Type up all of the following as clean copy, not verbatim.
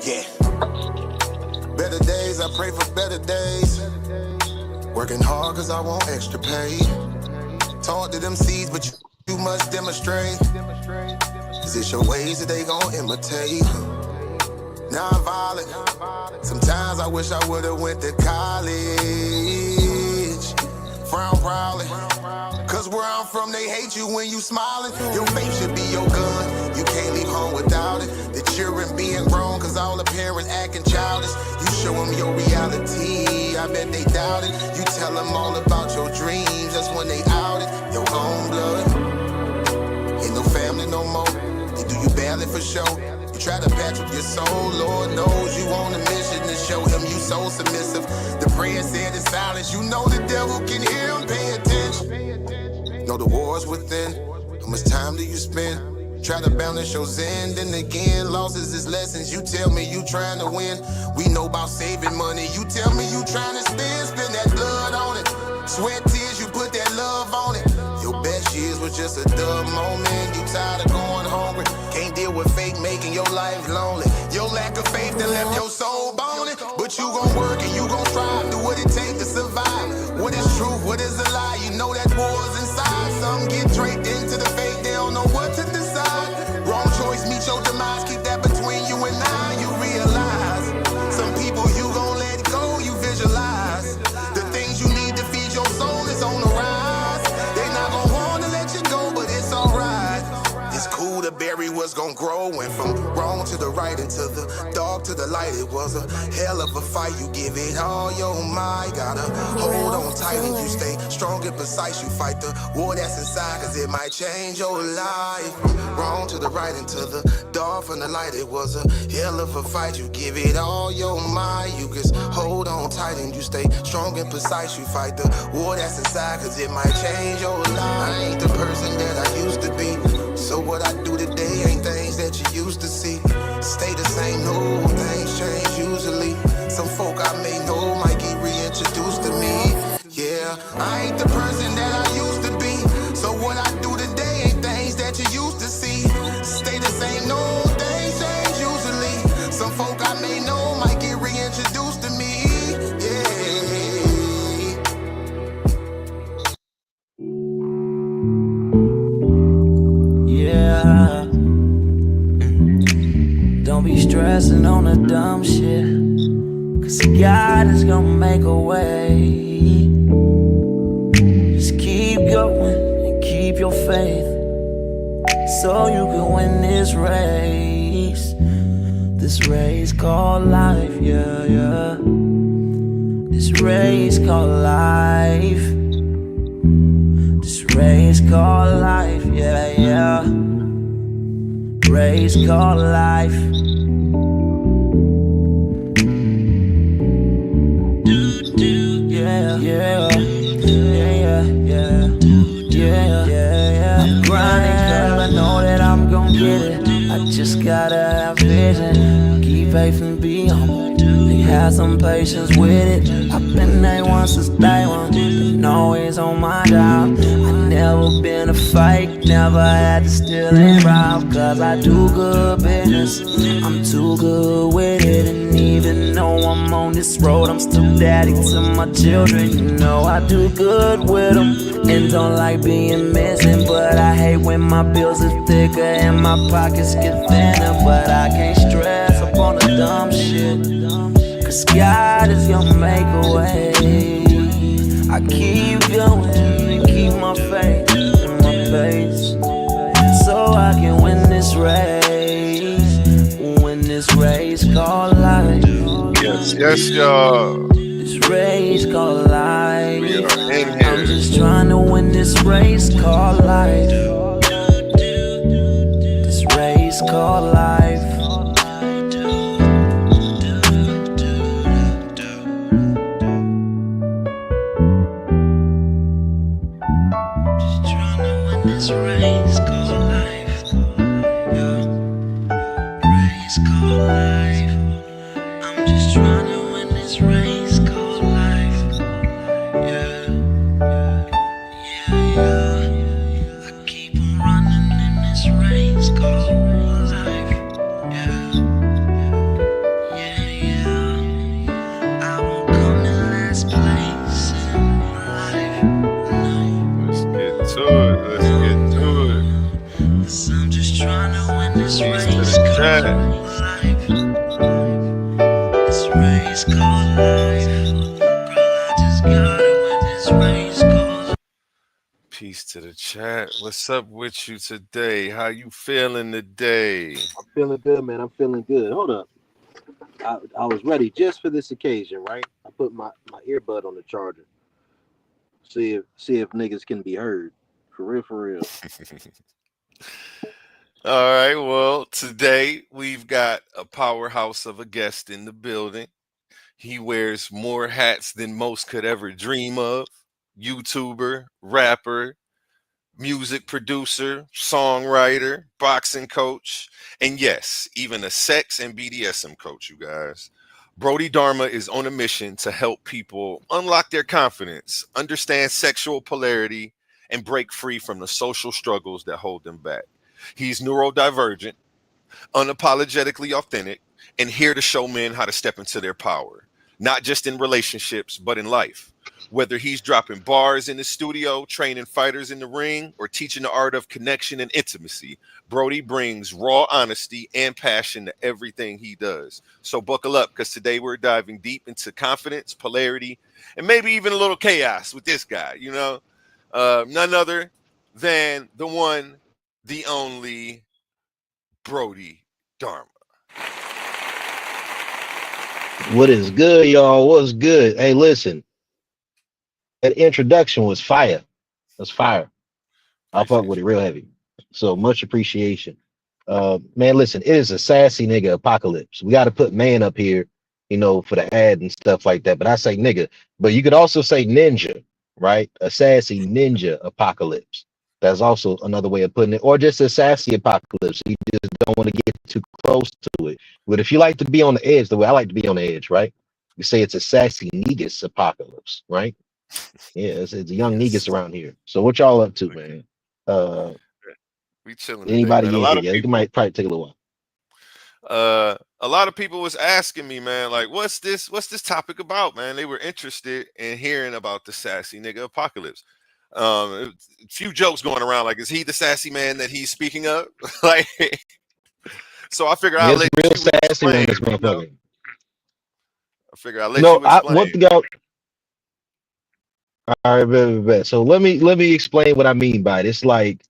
Yeah. Better days, I pray for better days. Working hard cause I want extra pay. Talk to them seeds, but you must demonstrate. Is it your ways that they gon' imitate? Non-violent. Sometimes I wish I would've went to college. Frown proudly. Cause where I'm from, they hate you when you smiling. Your faith should be your gun. You can't leave home without it. The children being grown, cause all the parents acting childish. You show them your reality, I bet they doubt it. You tell them all about your dreams, that's when they out it. Your own blood. Ain't no family no more. They do you badly for show. You try to patch up your soul, Lord knows you on a mission to show him you so submissive. The prayer said in silence, you know the devil can hear him, pay attention. Know the war's within, how much time do you spend? Try to balance your zen, then again, losses is lessons. You tell me you trying to win, we know about saving money. You tell me you trying to spend that blood on it. Sweat, tears, you put that love on it. Your best years was just a dumb moment. You tired of going hungry, can't deal with fake making your life lonely. Your lack of faith that left your soul boning. But you gon' work and you gon' strive, do what it takes to survive. What is truth, what is a lie? You know that war's inside. Some get draped into the faith, they don't know what to decide. Wrong choice, meet your demise, keep that between you and I. You realize, some people you gon' let go, you visualize. The things you need to feed your soul is on the rise. They not gon' wanna let you go, but it's alright. It's cool to bury what's gon' grow. Went from wrong to the right and to the dark to the light. It was a hell of a fight. You give it all your might. Gotta hold on tight and you stay strong and precise. You fight the war that's inside, cause it might change your life. Wrong to the right and to the dark from the light. It was a hell of a fight. You give it all your might. You just hold on tight and you stay strong and precise. You fight the war that's inside, cause it might change your life. I ain't the person that I used to be. So what I do today ain't things that you used to see. Stay the same, no, things change usually. Some folk I may know might get reintroduced to me. Yeah, I ain't the person that I used to be. So what I do today ain't things that you used to see. Stay the same, no, things change usually. Some folk I may know might get reintroduced to me. Don't be stressing on the dumb shit, cause God is gonna make a way. Just keep going and keep your faith, so you can win this race. This race called life, yeah, yeah. This race called life. This race called life, yeah, yeah. Race called life. Yeah, yeah, yeah, yeah, yeah, yeah. I'm grinding 'cause I know that I'm gon' get it. I just gotta have vision, keep faith and be humble. Have some patience with it. I've been A1 since day one, been always on my job. I never been a fake, never had to steal and rob. Cause I do good business, I'm too good with it. And even though I'm on this road, I'm still daddy to my children. You know I do good with them, and don't like being missing. But I hate when my bills are thicker and my pockets get thinner. But I can't stress up on the dumb shit, cause God is gonna make a way. I keep going and keep my faith in my pace, so I can win this race. Win this race called life. Yes, yes, y'all. This race called life. We are in here. I'm just trying to win this race called life. This race called life. This race called life, yeah. Race called life. I'm just trying to win this race called life, yeah. Yeah, yeah. I keep on running in this race called life, yeah. to the chat. This race called life. Girl, I just got it when this race goes. Peace to the chat. What's up with you today? How you feeling today? I'm feeling good, man. I'm feeling good. Hold up. I was ready just for this occasion, right? I put my earbud on the charger. See if niggas can be heard. For real, for real. All right. Well, today we've got a powerhouse of a guest in the building. He wears more hats than most could ever dream of. YouTuber, rapper, music producer, songwriter, boxing coach, and yes, even a sex and BDSM coach, you guys. Brodie Dharma is on a mission to help people unlock their confidence, understand sexual polarity, and break free from the social struggles that hold them back. He's neurodivergent, unapologetically authentic, and here to show men how to step into their power, not just in relationships, but in life. Whether he's dropping bars in the studio, training fighters in the ring, or teaching the art of connection and intimacy, Brodie brings raw honesty and passion to everything he does. So buckle up, because today we're diving deep into confidence, polarity, and maybe even a little chaos with this guy, none other than the one, the only Brodie Dharma. What is good, y'all? What's good? Hey, listen. That introduction was fire. That's fire. I'll fuck Appreciate with it you, real man. heavy. So much appreciation. Man, listen, it is a sassy nigga apocalypse. We got to put man up here, for the ad and stuff like that. But I say nigga, but you could also say ninja, right? A sassy ninja apocalypse. That's also another way of putting it, or just a sassy apocalypse. You just don't want to get too close to it. But if you like to be on the edge, the way I like to be on the edge, right? You say it's a sassy negus apocalypse, right? Yeah, it's a young negus Yes. around here. So what y'all up to, man? Uh, We chilling today, man. Anybody in here? Yeah, it might probably take a little A lot of people was asking me, man, like, what's this topic about, man? They were interested in hearing about the sassy nigga apocalypse. A few jokes going around, like, is he the sassy man that he's speaking of? Like, so I figure while. I'll It's let real you sassy on explain. this motherfucker. I figure I'll let No, you explain. what the go? All right, bet. So let me explain what I mean by it. It's like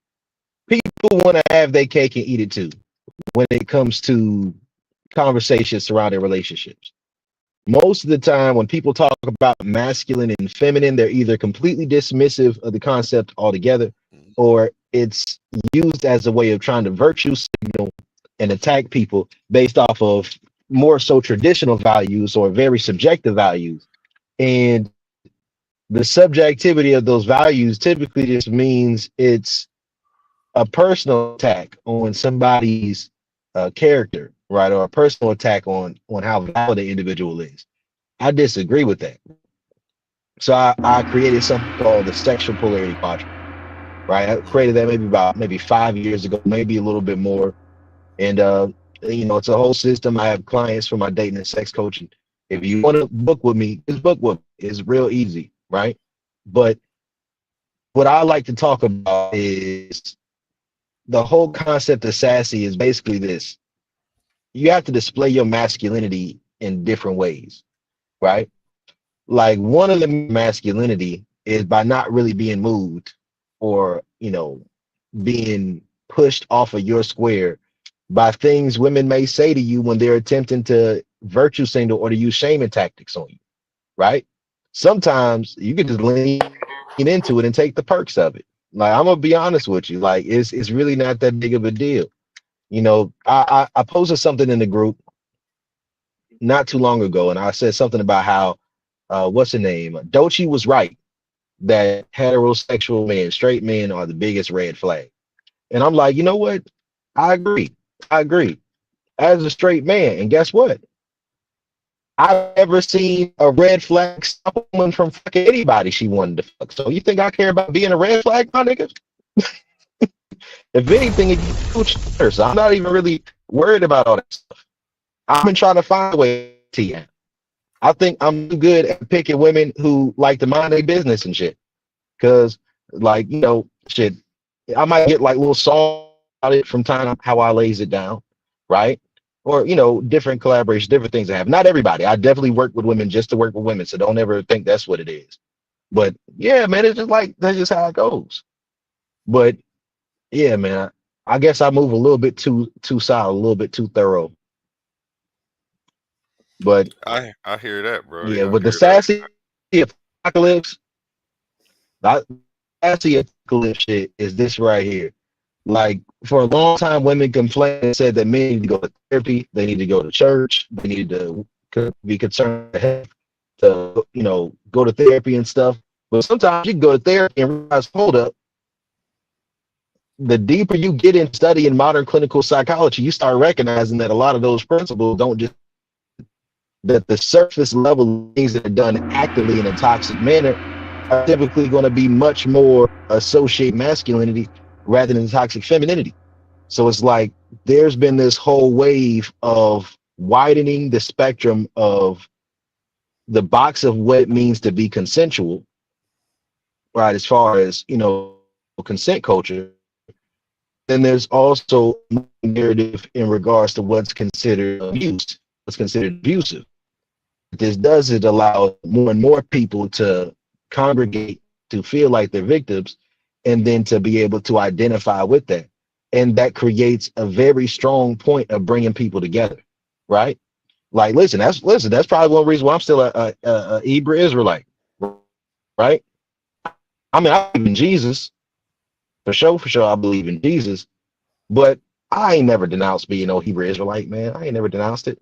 people want to have their cake and eat it too when it comes to conversations surrounding relationships. Most of the time, when people talk about masculine and feminine, they're either completely dismissive of the concept altogether, or it's used as a way of trying to virtue signal and attack people based off of more so traditional values or very subjective values. And the subjectivity of those values typically just means it's a personal attack on somebody's character, right, or a personal attack on how valid the individual is. I disagree with that. So I created something called the sexual polarity quadrant, right? I created that maybe 5 years ago, maybe a little bit more. And it's a whole system. I have clients for my dating and sex coaching. If you want to book with me, just book with me. It's real easy, right? But what I like to talk about is the whole concept of sassy is basically this. You have to display your masculinity in different ways, right? Like one of the masculinity is by not really being moved or, being pushed off of your square by things women may say to you when they're attempting to virtue signal or to use shaming tactics on you, right? Sometimes you can just lean into it and take the perks of it. Like I'm gonna be honest with you, like it's really not that big of a deal. I posted something in the group not too long ago, and I said something about how what's the name? Dochi was right that heterosexual men, straight men are the biggest red flag. And I'm like, you know what? I agree. I agree. As a straight man, and guess what? I've never seen a red flag stop a woman from fucking anybody she wanted to fuck. So you think I care about being a red flag, my nigga? If anything, it gets better. So I'm not even really worried about all that stuff. I've been trying to find a way to you. I think I'm good at picking women who like to mind their business and shit. Cause like, shit, I might get like little songs about it from time how I lays it down. right? Or different collaborations, different things I have. Not everybody. I definitely work with women just to work with women, so don't ever think that's what it is. But yeah, man, it's just like that's just how it goes. But yeah, man, I guess I move a little bit too solid, a little bit too thorough. But I hear that, Brody. yeah, I with the hear that. sassy apocalypse, that sassy apocalypse shit is this right here. Like for a long time, women complained and said that men need to go to therapy, they need to go to church, they need to be concerned with health, to go to therapy and stuff. But sometimes you can go to therapy and realize, hold up, the deeper you get in studying modern clinical psychology, you start recognizing that a lot of those principles don't just that the surface level things that are done actively in a toxic manner are typically going to be much more associate masculinity rather than toxic femininity. So it's like there's been this whole wave of widening the spectrum of the box of what it means to be consensual, right? As far as consent culture, then there's also narrative in regards to what's considered abuse, what's considered abusive. What this does is allow more and more people to congregate, to feel like they're victims, and then to be able to identify with that. And that creates a very strong point of bringing people together, right? Like, that's probably one reason why I'm still a Hebrew Israelite, right? I mean, I believe in Jesus for sure, for sure. I believe in Jesus, but I ain't never denounced being no Hebrew Israelite, man. I ain't never denounced it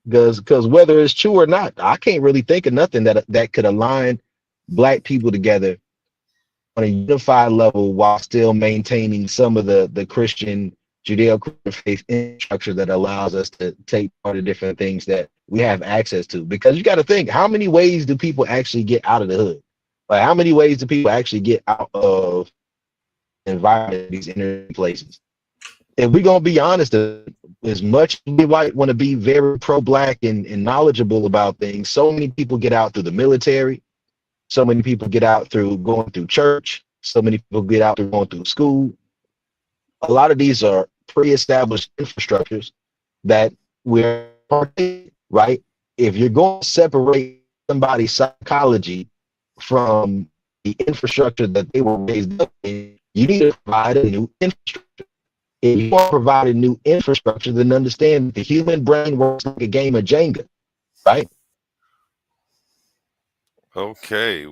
because whether it's true or not, I can't really think of nothing that could align black people together on a unified level while still maintaining some of the Christian Judeo-Christian faith infrastructure that allows us to take part of different things that we have access to. Because you got to think, how many ways do people actually get out of the hood? Like, how many ways do people actually get out of environment, these inner places? If we're gonna be honest, as much as we might want to be very pro-black and knowledgeable about things, so many people get out through the military, so many people get out through going through church, so many people get out through going through school. A lot of these are pre-established infrastructures that we're part of, right? If you're going to separate somebody's psychology from the infrastructure that they were raised up in, you need to provide a new infrastructure. If you want to provide a new infrastructure, then understand the human brain works like a game of Jenga, right? Okay,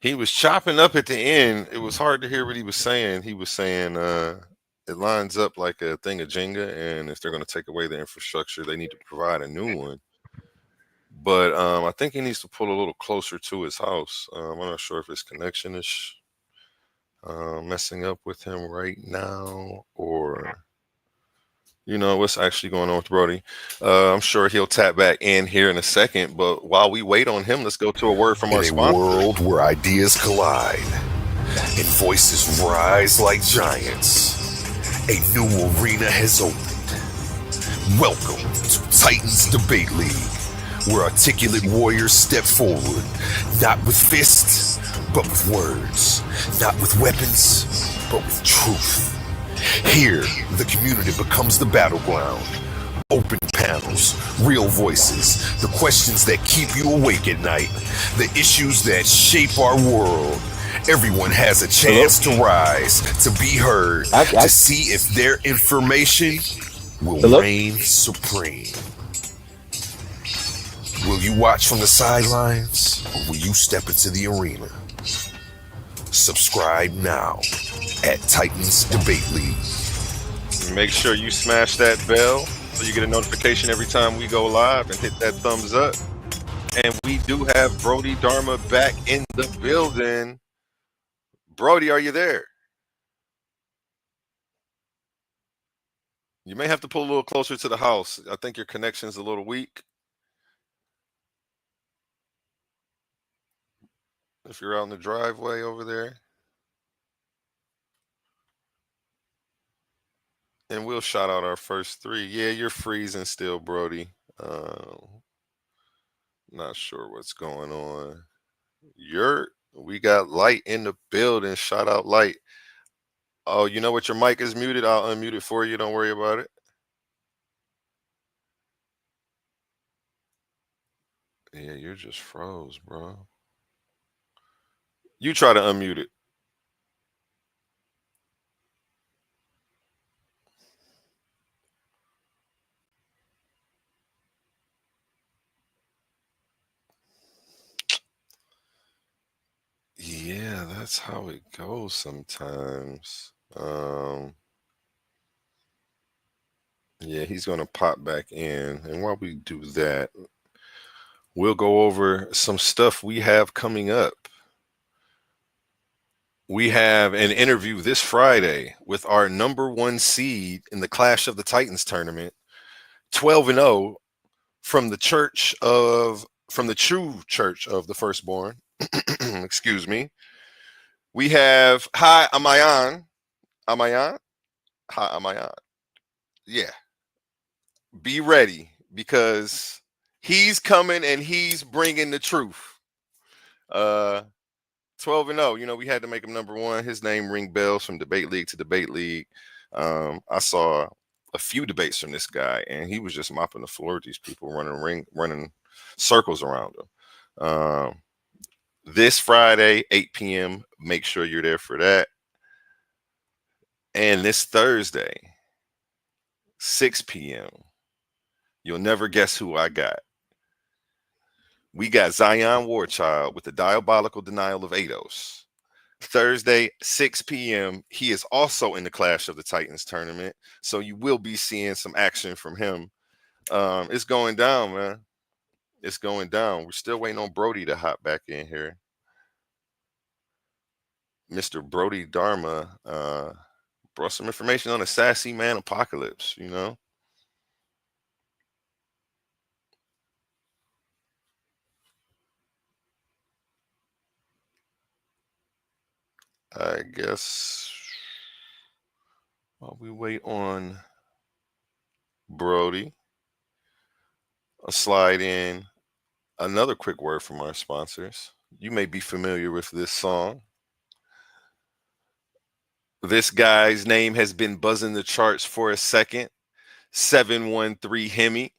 he was chopping up at the end. It was hard to hear what he was saying. He was saying it lines up like a thing of Jenga, and if they're going to take away the infrastructure, they need to provide a new one. But I think he needs to pull a little closer to his house. I'm not sure if his connection is messing up with him right now, or what's actually going on with Brody. I'm sure he'll tap back in here in a second. But while we wait on him, let's go to a word from our In a sponsor. world where ideas collide and voices rise like giants, a new arena has opened. Welcome to Titans Debate League, where articulate warriors step forward, not with fists, but with words, not with weapons, but with truth. Here, the community becomes the battleground. Open panels, real voices, the questions that keep you awake at night, the issues that shape our world. Everyone has a chance to rise, to be heard, to see if their information will reign supreme. Will you watch from the sidelines, or will you step into the arena? Subscribe now at Titans Debate League. Make sure you smash that bell so you get a notification every time we go live, and hit that thumbs up. And we do have Brodie Dharma back in the building. Brody, are you there? You may have to pull a little closer to the house. I think your connection's a little weak. If you're out in the driveway over there. And we'll shout out our first three. Yeah, you're freezing still, Brody. Not sure what's going on. We got Light in the building. Shout out Light. Oh, you know what? Your mic is muted. I'll unmute it for you. Don't worry about it. Yeah, you're just froze, bro. You try to unmute it. Yeah, that's how it goes sometimes. Yeah, he's gonna pop back in, and while we do that, we'll go over some stuff we have coming up. We have an interview this Friday with our number 1 seed in the Clash of the Titans tournament, 12-0 from the true church of the firstborn. Excuse me. We have Hi, am I on? Am I on? Hi, am I on? Yeah. Be ready because he's coming and he's bringing the truth. 12-0. You know, we had to make him number 1. His name ring bells from debate league to debate league. I saw a few debates from this guy, and he was just mopping the floor with these people, running circles around him. This Friday, 8 p.m. Make sure you're there for that. And this Thursday, 6 p.m. You'll never guess who I got. We got Zion Warchild with the diabolical denial of Eidos. Thursday, 6 p.m. He is also in the Clash of the Titans tournament, so you will be seeing some action from him. It's going down, man. It's going down. We're still waiting on Brodie to hop back in here. Mr. Brodie Dharma brought some information on the Sassy Man apocalypse, you know. I guess while we wait on Brodie, I'll slide in another quick word from our sponsors. You may be familiar with this song. This guy's name has been buzzing the charts for a second. 713 Hemi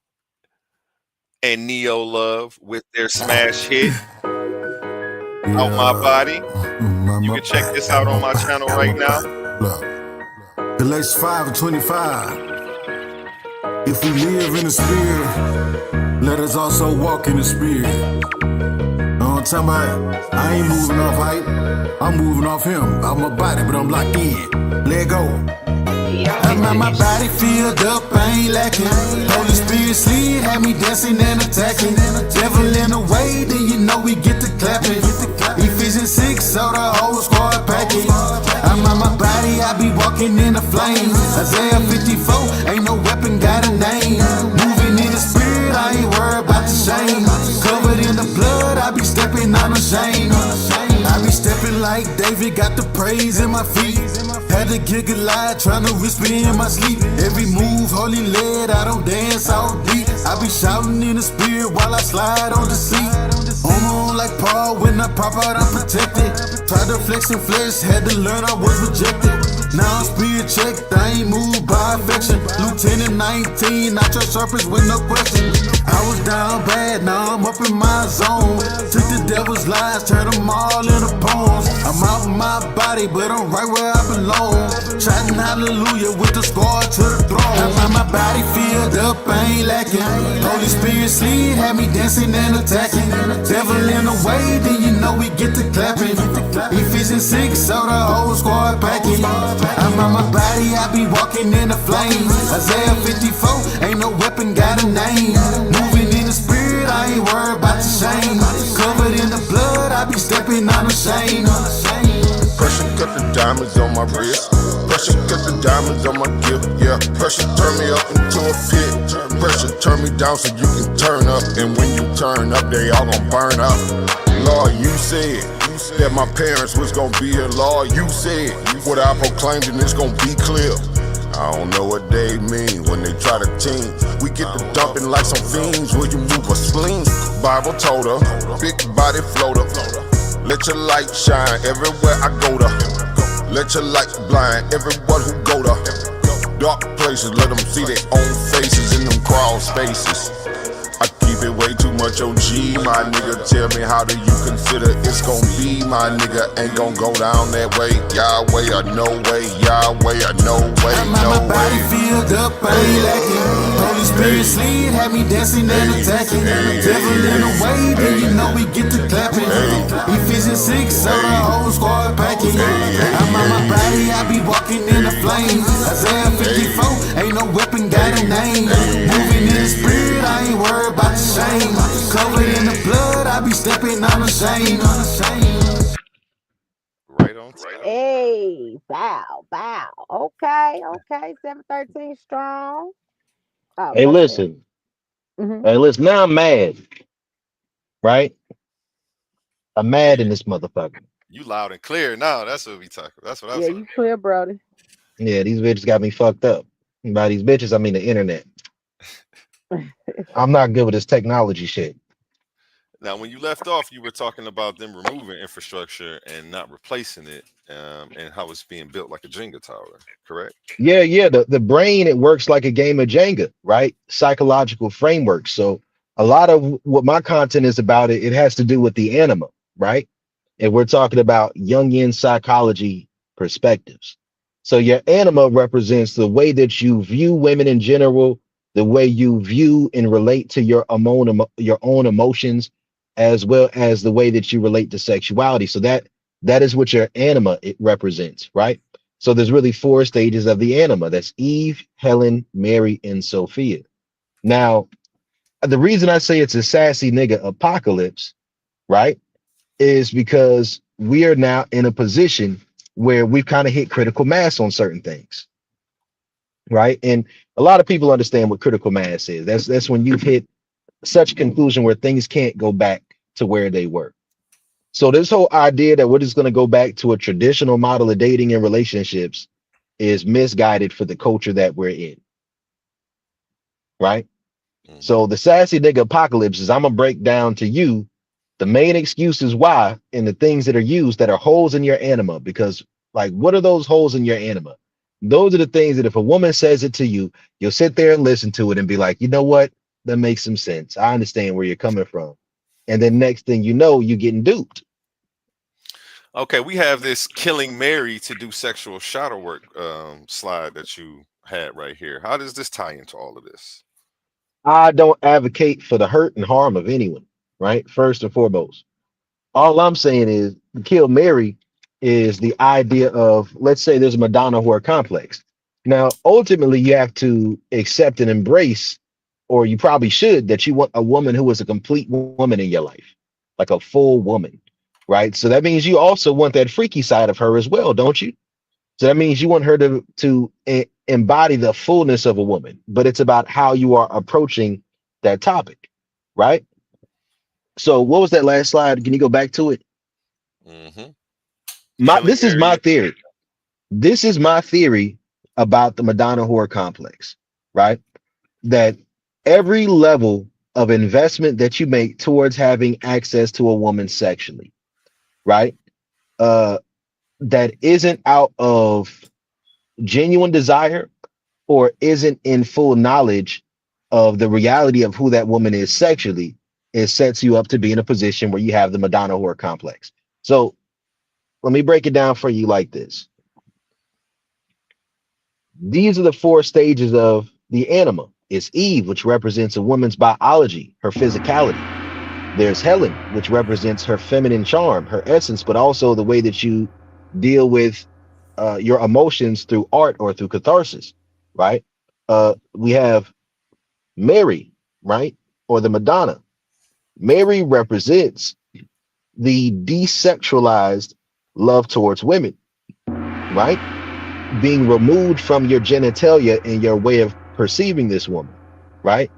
and Neo Love with their smash hit, Out My Body. You can check this out on my channel right now. Galatians 5:25. If we live in the spirit, let us also walk in the spirit. I'm talking about, I ain't moving off height, I'm moving off him. I'm a body, but I'm locked in. Let go. My body filled up, I ain't lacking. Holy Spirit slid, had me dancing and attacking. Devil in the way, then you know we get to clapping. Ephesians 6, so the whole squad packing. I'm on my body, I be walking in the flames. Isaiah 54, ain't no weapon got a name. Moving in the spirit, I ain't worried about the shame. Covered in the blood, I be stepping unashamed. I be stepping like David, got the praise in my feet. Had to get Goliath, tryna whisper in my sleep. Every move, holy led, I don't dance all deep. I be shouting in the spirit while I slide on the seat. On like Paul, when I pop out, I'm protected. Tried to flex and flesh, had to learn I was rejected. Now I'm spirit checked, I ain't moved by affection. Lieutenant 19, not your surface with no question. I was down bad, now I'm up in my zone. Took the devil's lies, turned them all into poems. I'm out in my body, but I'm right where I belong. Shouting hallelujah with the scar to the throne. I find my body filled up, I ain't lacking. Holy Spirit slid, had me dancing and attacking. Devil in the way, then you know we get to clapping. Ephesians 6, so the whole squad packing. I'm on my body, I be walking in the flames. Isaiah 54, ain't no weapon got a name. Moving in the spirit, I ain't worried about the shame. Covered in the blood, I be stepping unashamed. Pressure cut the diamonds on my wrist. Pressure cut the diamonds on my gift. Yeah, pressure turn me up into a pit. Pressure turn me down so you can turn up. And when you turn up, they all gon' burn up. Lord, you said that my parents was gon' be here. Lord, you said what I proclaimed and it's gon' be clear. I don't know what they mean when they try to team. We get to dumping like some fiends. Will you move a spleen? Bible told her, big body floater. Let your light shine everywhere I go to. Let your light blind everyone who go to dark places. Let them see their own faces in them crawl spaces. I keep it way too much OG, my nigga. Tell me, how do you consider it's gon' be, my nigga? Ain't gon' go down that way. Yahweh or no way, Yahweh or no way, no way. My body filled up, I ain't lacking. Holy Spirit slid, had me dancing and attacking. Devil in the way, then you know we get to clapping. Ephesians 6, so the whole squad packing. I'm on my body, I be walking in the flames. Isaiah 54, ain't no weapon got a name. Moving in the spirit, I ain't worried about the shame. Covered in the blood, I be stepping on the shame. Right on time. Hey, bow, bow. Okay, 713 strong. Oh, Hey, go ahead. listen. Hmm. Hey, listen. Now I'm mad, right? I'm mad in this motherfucker. You loud and clear now. That's what we talking. That's what I was Yeah, talking. you clear, Brody. Yeah, these bitches got me fucked up. By these bitches, I mean the internet. I'm not good with this technology shit. Now, when you left off, you were talking about them removing infrastructure and not replacing it, and how it's being built like a Jenga tower. Correct? Yeah. The brain, it works like a game of Jenga, right? Psychological framework. So a lot of what my content is about, it has to do with the anima, right? And we're talking about Jungian psychology perspectives. So your anima represents the way that you view women in general, the way you view and relate to your own emotions, as well as the way that you relate to sexuality. So that is what your anima it represents, right? So there's really four stages of the anima. That's Eve, Helen, Mary, and Sophia. Now, the reason I say it's a sassy nigga apocalypse, right, is because we are now in a position where we've kind of hit critical mass on certain things, right? And a lot of people understand what critical mass is. That's when you've hit such conclusion where things can't go back to where they were. So this whole idea that we're just going to go back to a traditional model of dating and relationships is misguided for the culture that we're in, right? Mhm. So the sassy nigga apocalypse is I'm gonna break down to you the main excuses why and the things that are used that are holes in your anima. Because, like, what are those holes in your anima? Those are the things that if a woman says it to you, you'll sit there and listen to it and be like, you know what? That makes some sense. I understand where you're coming from. And then next thing you know, you're getting duped. Okay, we have this killing Mary to do sexual shadow work slide that you had right here. How does this tie into all of this? I don't advocate for the hurt and harm of anyone, right? First and foremost. All I'm saying is kill Mary is the idea of, let's say there's a Madonna whore complex. Now, ultimately, you have to accept and embrace, or you probably should, that you want a woman who is a complete woman in your life, like a full woman, right? So that means you also want that freaky side of her as well, don't you? So that means you want her to embody the fullness of a woman, but it's about how you are approaching that topic, right? So what was that last slide? Can you go back to it? Mm-hmm. My Killing this is my Mary. theory. This is my theory about the Madonna whore complex, right? That every level of investment that you make towards having access to a woman sexually, right? Uh, that isn't out of genuine desire or isn't in full knowledge of the reality of who that woman is sexually, it sets you up to be in a position where you have the Madonna whore complex. So let me break it down for you like this. These are the four stages of the anima. It's Eve, which represents a woman's biology, her physicality. There's Helen, which represents her feminine charm, her essence, but also the way that you deal with your emotions through art or through catharsis, right? We have Mary, right? Or the Madonna. Mary represents the desexualized love towards women, right? Being removed from your genitalia and your way of perceiving this woman, right?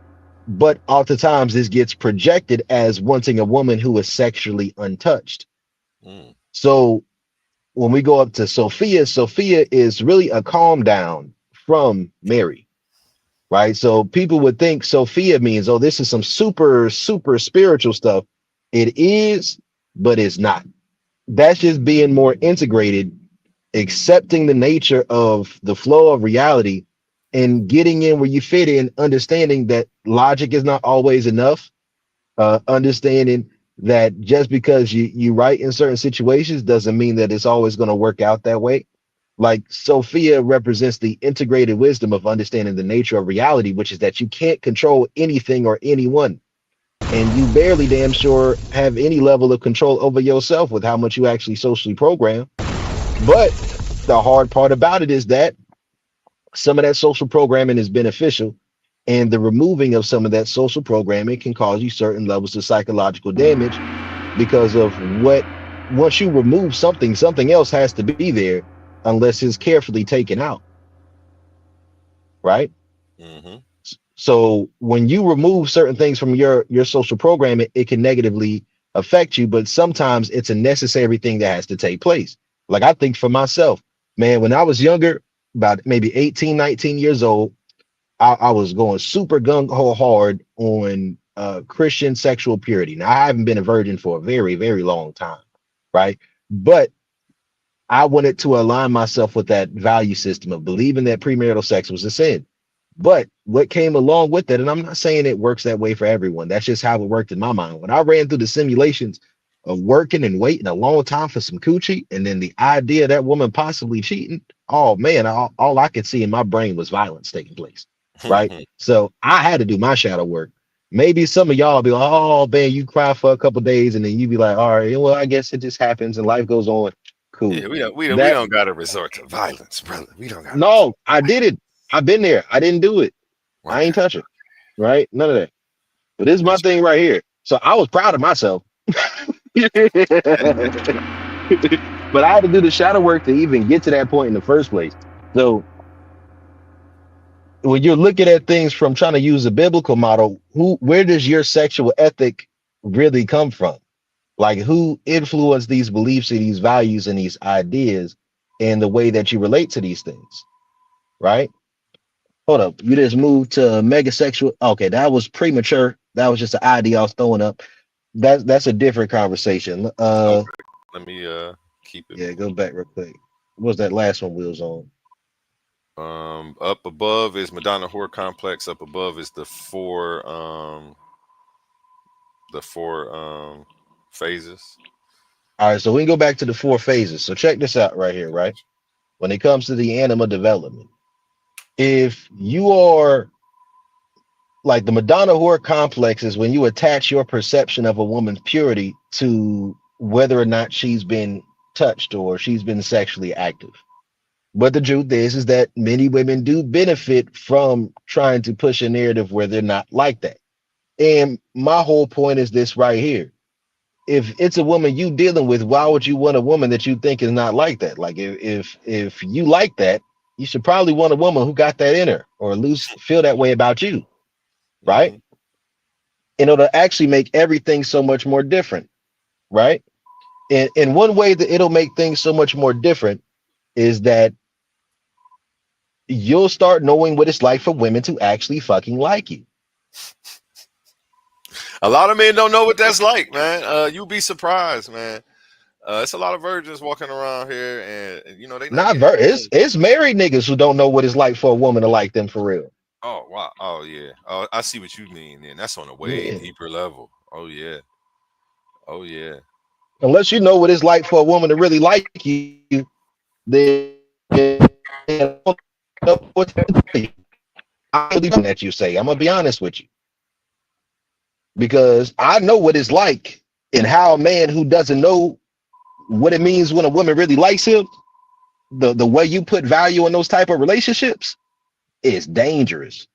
But oftentimes this gets projected as wanting a woman who is sexually untouched. Mm. So when we go up to Sophia, Sophia is really a calm down from Mary, right? So people would think Sophia means, oh, this is some super, super spiritual stuff. It is, but it's not. That's just being more integrated accepting the nature of the flow of reality and getting in where you fit in, understanding that logic is not always enough, understanding that just because you right in certain situations doesn't mean that it's always going to work out that way. Like Sophia represents the integrated wisdom of understanding the nature of reality, which is that you can't control anything or anyone, and you barely damn sure have any level of control over yourself with how much you actually socially program. But the hard part about it is that some of that social programming is beneficial, and the removing of some of that social programming can cause you certain levels of psychological damage because of what, once you remove something, something else has to be there unless it's carefully taken out, right? Mm-hmm. So when you remove certain things from your social programming, it can negatively affect you, but sometimes it's a necessary thing that has to take place. Like I think for myself, man, when I was younger, about maybe 18, 19 years old, I was going super gung-ho hard on Christian sexual purity. Now I haven't been a virgin for a very, very long time, right? But I wanted to align myself with that value system of believing that premarital sex was a sin. But what came along with that, and I'm not saying it works that way for everyone, that's just how it worked in my mind. When I ran through the simulations of working and waiting a long time for some coochie, and then the idea of that woman possibly cheating, oh man, all I could see in my brain was violence taking place, right? So I had to do my shadow work. Maybe some of y'all be like, oh man, you cry for a couple days, and then you be like, all right, well, I guess it just happens and life goes on. Cool. Yeah, we That don't gotta resort to violence, brother. We don't gotta resort. no, I did it. I've been there. I didn't do it. I ain't Okay. touch it. Right? None of that. But this is my Yes, thing right here. So I was proud of myself. But I had to do the shadow work to even get to that point in the first place. So when you're looking at things from trying to use a biblical model, where does your sexual ethic really come from? Like who influenced these beliefs and these values and these ideas and the way that you relate to these things? Right? Hold up. You just moved to megasexual. Okay, that was premature. That was just an idea I was throwing up. That's a different conversation. okay. Let me keep it Yeah, go back real quick. What was that last one we was on? up above is Madonna Horror Complex. Up above is the four phases. All right, so we can go back to the 4 phases. So check this out right here, right? When it comes to the anima development, if you are like the Madonna horror complex is when you attach your perception of a woman's purity to whether or not she's been touched or she's been sexually active. But the truth is that many women do benefit from trying to push a narrative where they're not like that. And my whole point is this right here. If it's a woman you dealing with, why would you want a woman that you think is not like that? Like if you like that, you should probably want a woman who got that in her, or at least feel that way about you, right? Mm-hmm. And it'll actually make everything so much more different, right? And one way that it'll make things so much more different is that you'll start knowing what it's like for women to actually fucking like you. A lot of men don't know what that's like, man. You'll be surprised, man. It's a lot of virgins walking around here, and you know they not Not getting it's married niggas who don't know what it's like for a woman to like them for real. Oh wow! Oh yeah! Oh, I see what you mean. Then that's on a way Yeah. deeper level. Oh yeah! Oh yeah! Unless you know what it's like for a woman to really like you, then I don't know what to tell you. I believe in that you say. I'm gonna be honest with you. Because I know what it's like and how a man who doesn't know what it means when a woman really likes him, the way you put value in those type of relationships is dangerous.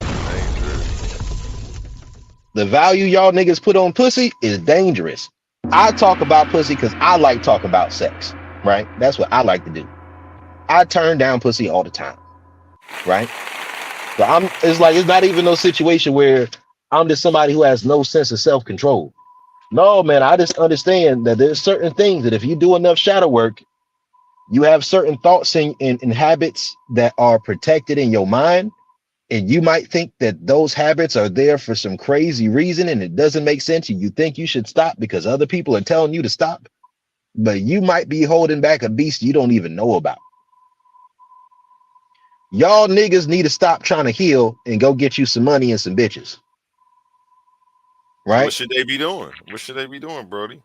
The value y'all niggas put on pussy is dangerous. I talk about pussy because I like talking about sex, right? That's what I like to do. I turn down pussy all the time, right? So it's like, it's not even no situation where I'm just somebody who has no sense of self-control. No, man, I just understand that there's certain things that if you do enough shadow work, you have certain thoughts and habits that are protected in your mind. And you might think that those habits are there for some crazy reason and it doesn't make sense. And you think you should stop because other people are telling you to stop. But you might be holding back a beast you don't even know about. Y'all niggas need to stop trying to heal and go get you some money and some bitches. What Right? should they be doing? What should they be doing, Brody?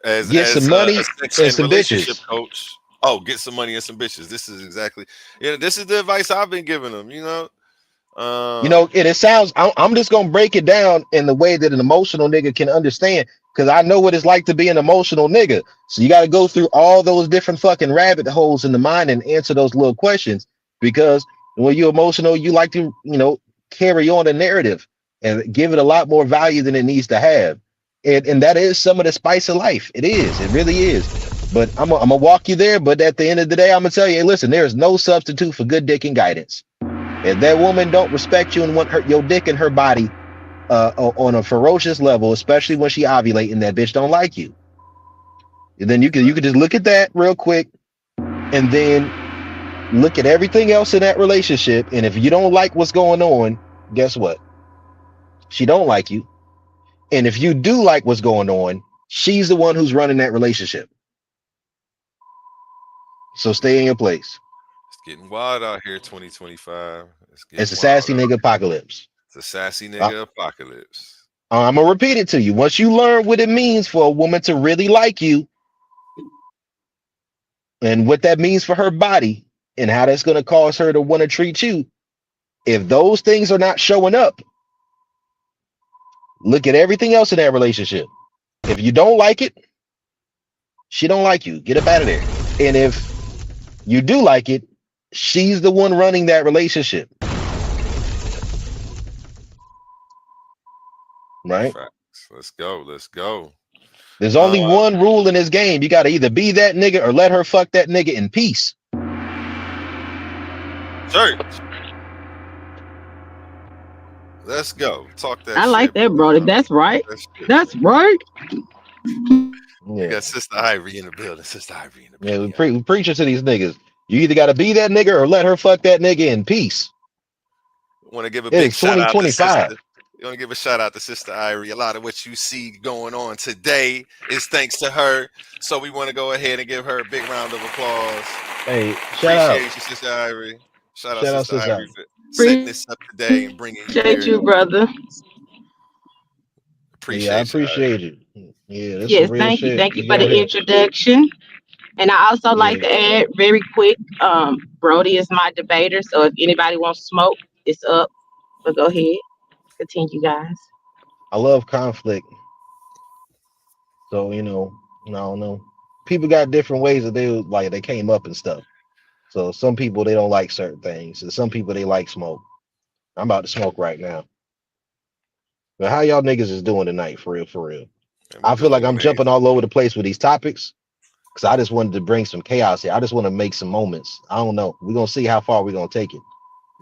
As Get some a money sex and and some relationship bitches. coach. Oh, get some money and some bitches. This is exactly this is the advice I've been giving them. You know, and it sounds, I'm just gonna break it down in the way that an emotional nigga can understand, because I know what it's like to be an emotional nigga. So you got to go through all those different fucking rabbit holes in the mind and answer those little questions. Because when you're emotional, you like to, carry on a narrative and give it a lot more value than it needs to have. And that is some of the spice of life. It is, it really is. But I'm gonna walk you there. But at the end of the day, I'm gonna tell you, hey, listen, there is no substitute for good dick and guidance. If that woman don't respect you and want your dick in her body on a ferocious level, especially when she ovulating, that bitch don't like you. And then you could just look at that real quick, and then look at everything else in that relationship. And if you don't like what's going on, guess what? She don't like you. And if you do like what's going on, she's the one who's running that relationship. So stay in your place. It's getting wild out here, 2025. It's It's getting a wild sassy out nigga here. apocalypse. It's a sassy Uh, nigga apocalypse. I'm gonna repeat it to you. Once you learn what it means for a woman to really like you, and what that means for her body, and how that's going to cause her to want to treat you, if those things are not showing up, look at everything else in that relationship. If you don't like it, she don't like you. Get up out of there. And if you do like it, she's the one running that relationship. Right? Facts. Let's go. Let's go. There's only one rule in this game. You got to either be that nigga or let her fuck that nigga in peace. Church. Let's go. Talk that I shit. like that, Brody. That's right. That's right. We got Sister Ivory in the building. Sister Ivory in the building. Yeah, we preaching to these niggas. You either got to be that nigga or let her fuck that nigga in peace. Want to give a It big is shout out to 2025. Sister. You want to give a shout out to Sister Ivory. A lot of what you see going on today is thanks to her. So we want to go ahead and give her a big round of applause. Hey, shout out. Appreciate you, Sister Ivory. Shout out, Shout out, Sister Sister Ivory, Ivory. for setting this up today and bringing you Appreciate here. you, brother. Yeah, I Appreciate appreciate you. Yeah, that's Yes, some real thank you. shit. Thank you You for got the here. introduction. And I also like Yeah, to add very quick, Brody is my debater. So if anybody wants smoke, it's up. But go ahead. Continue, guys. I love conflict. So I don't know. People got different ways that they came up and stuff. So some people they don't like certain things, and some people they like smoke. I'm about to smoke right now. But how y'all niggas is doing tonight, for real, for real? And we I feel like doing I'm amazing. jumping all over the place with these topics because I just wanted to bring some chaos here. I just want to make some moments. I don't know. We're gonna see how far we're gonna take it.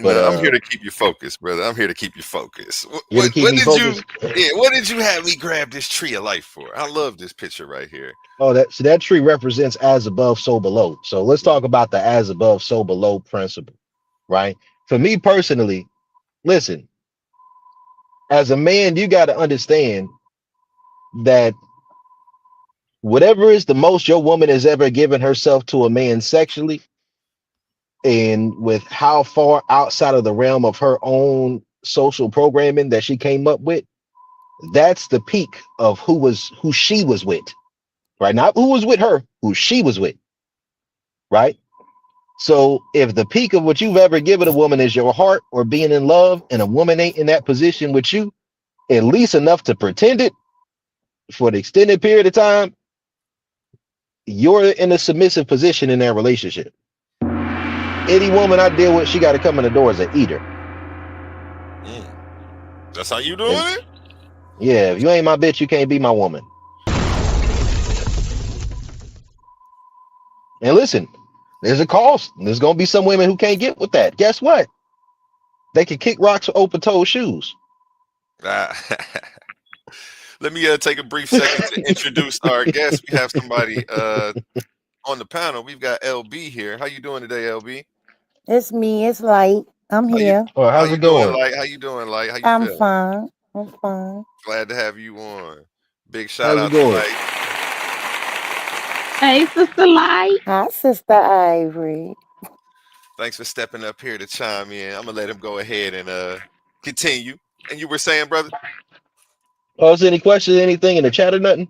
But No, I'm here to keep you focused, brother. I'm here to keep you focused. you to keep What me did focused. what did you have me grab this tree of life for? I love this picture right here. Oh, that tree represents as above, so below. So let's talk about the as above, so below principle, right? For me personally, listen, as a man, you got to understand that whatever is the most your woman has ever given herself to a man sexually, and with how far outside of the realm of her own social programming that she came up with, that's the peak of who she was with, right? Not who was with her, who she was with, right? So if the peak of what you've ever given a woman is your heart or being in love, and a woman ain't in that position with you, at least enough to pretend it for an extended period of time, you're in a submissive position in that relationship. Any woman I deal with, she got to come in the door as an eater. That's how you doing it? Yeah, if you ain't my bitch, you can't be my woman. And listen, there's a cost. There's gonna be some women who can't get with that. Guess what? They can kick rocks with open-toed shoes. Let me take a brief second to introduce our guest. We have somebody on the panel. We've got LB here. How you doing today, LB? It's me. It's Light. I'm here. Oh, how's it going? Light? How you doing, Light? How you I'm feeling? fine. I'm fine. Glad to have you on. Big shout How's out it going? to Light. Hey, Sister Light. Hi, Sister Ivory. Thanks for stepping up here to chime in. I'm gonna let him go ahead and continue. And you were saying, brother? Oh, is there any questions, anything in the chat or nothing?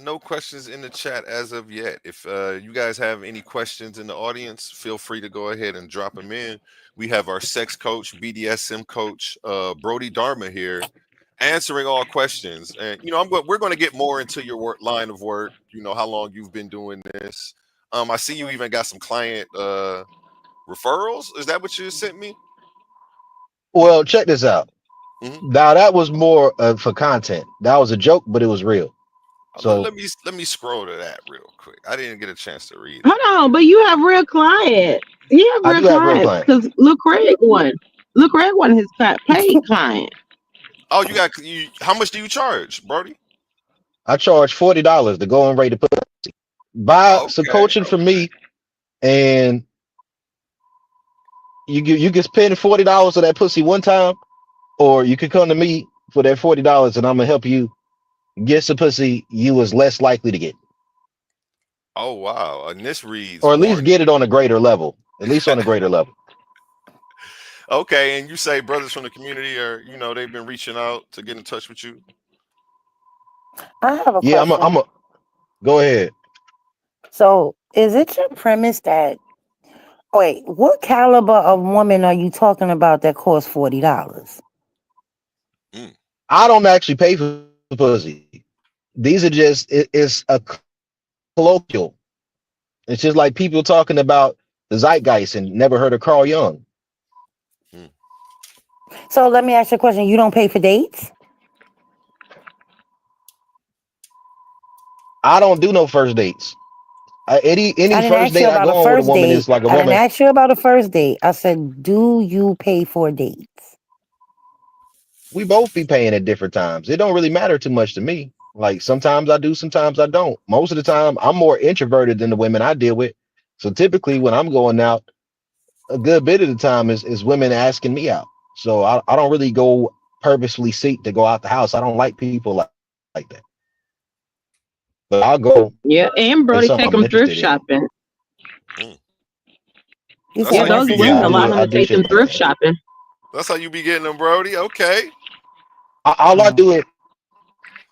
No questions in the chat as of yet. If you guys have any questions in the audience, feel free to go ahead and drop them in. We have our sex coach, BDSM coach, Brodie Dharma here, answering all questions. And we're going to get more into your line of work. You know how long you've been doing this. I see you even got some client referrals. Is that what you sent me? Well, check this out. Mm-hmm. Now that was more for content. That was a joke, but it was real. So let me scroll to that real quick. I didn't get a chance to read it. Hold on, but you have real clients. You have I real do have real clients clients. because Lil Craig one his paid client. Oh, how much do you charge, Brodie? I charge $40 to go and rate the pussy. Buy some Okay. coaching from me, and you can spend $40 of that pussy one time, or you can come to me for that $40 and I'm gonna help you get some pussy you was less likely to get. Oh wow. And this reads Or at least warning. get it on a greater level. At least on a greater level. Okay, and you say brothers from the community are, they've been reaching out to get in touch with you. I have a Yeah, question. go ahead. So, is it your premise that wait, what caliber of woman are you talking about that costs $40? I don't actually pay for pussy. These are just it's a colloquial. It's just like people talking about the zeitgeist and never heard of Carl Jung. So let me ask you a question. You don't pay for dates? I don't do no first dates. Any I didn't first ask you date I about a go on with a first woman date. is like a I didn't woman. ask you about a first date. I said, do you pay for dates? We both be paying at different times. It don't really matter too much to me. Like sometimes I do, sometimes I don't. Most of the time, I'm more introverted than the women I deal with. So typically, when I'm going out, a good bit of the time is women asking me out. So I don't really go purposefully seek to go out the house. I don't like people like that. But I'll go Yeah, and if Brody something take I'm them thrift interested in. shopping. You That's said how Yeah, you that's those be Yeah, women getting I them. allow do. him I to do take them shit like thrift that. shopping. That's how you be getting them, Brody. Okay. All I do it.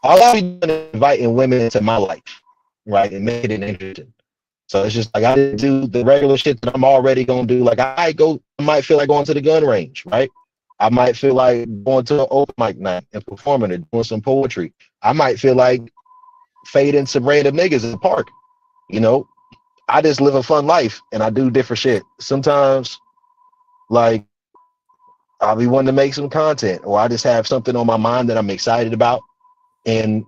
All I be doing is inviting women into my life, right, and make it interesting. So it's just like I just do the regular shit that I'm already gonna do. Like I might feel like going to the gun range, right? I might feel like going to an open mic night and performing and doing some poetry. I might feel like fading some random niggas in the park. You know, I just live a fun life and I do different shit. Sometimes, like I'll be wanting to make some content, or I just have something on my mind that I'm excited about. And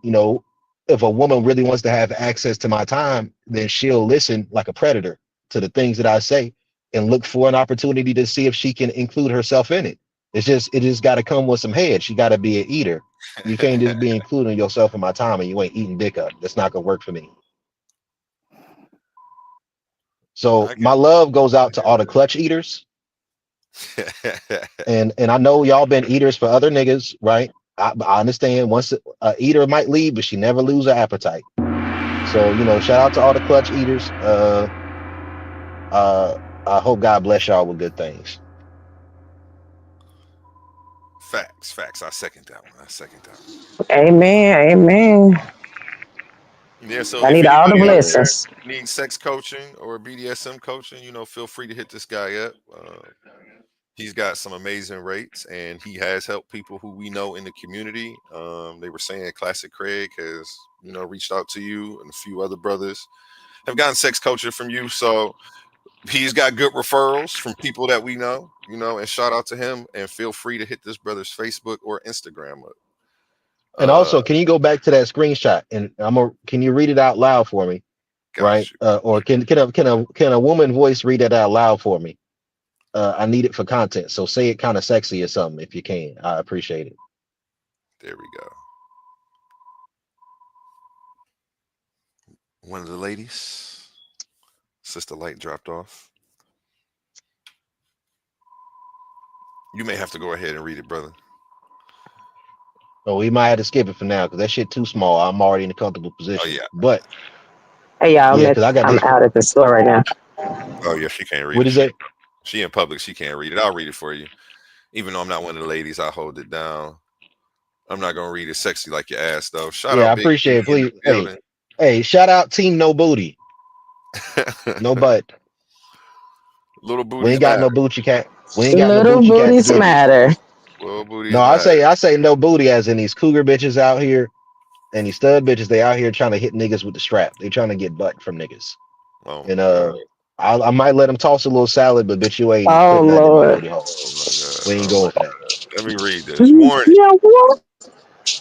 if a woman really wants to have access to my time, then she'll listen like a predator to the things that I say and look for an opportunity to see if she can include herself in it. It just got to come with some head. She got to be an eater. You can't just be including yourself in my time and you ain't eating dick up. That's not gonna work for me. So I get my love goes out to all the clutch eaters. it. And I know y'all been eaters for other niggas, right? I understand once a eater might leave, but she never lose her appetite. So shout out to all the clutch eaters. I hope God bless y'all with good things. Facts. I second that one. Amen. Amen. Yeah, so I if need all the anybody out Yeah. there blessings. needs sex coaching or BDSM coaching, feel free to hit this guy up. He's got some amazing rates, and he has helped people who we know in the community. They were saying Classic Craig has, reached out to you, and a few other brothers have gotten sex coaching from you. So he's got good referrals from people that we know, and shout out to him. And feel free to hit this brother's Facebook or Instagram up. And also, can you go back to that screenshot and can you read it out loud for me? Got Right? you. Or can a woman voice read it out loud for me? I need it for content. So say it kind of sexy or something if you can. I appreciate it. There we go. One of the ladies, Sister Light, dropped off. You may have to go ahead and read it, brother. So we might have to skip it for now because that shit too small. I'm already in a comfortable Oh position. yeah. But Hey y'all, yeah, because I got I'm this. out at the store right now. Oh yeah, she can't read What it. is that? She in public. She can't read it. I'll read it for you. Even though I'm not one of the ladies, I hold it down. I'm not gonna read it sexy like your ass though. Shout Yeah, I out Big appreciate it. Beauty in the Please, hey, building. hey, shout out Team No Booty, no butt. Little We booties ain't got matter. no booty cat. We ain't got no Little booty cat to booties do. matter. Little No, booties I matter. say no booty as in these cougar bitches out here and these stud bitches. They out here trying to hit niggas with the strap. They trying to get butt from niggas. Oh And my god. I might let them toss a little salad, but bitch, you ain't Oh putting nothing in my Lord. booty hole. Oh my god. We ain't Oh my going for that. god. Let me read this. Warning. Yeah, what?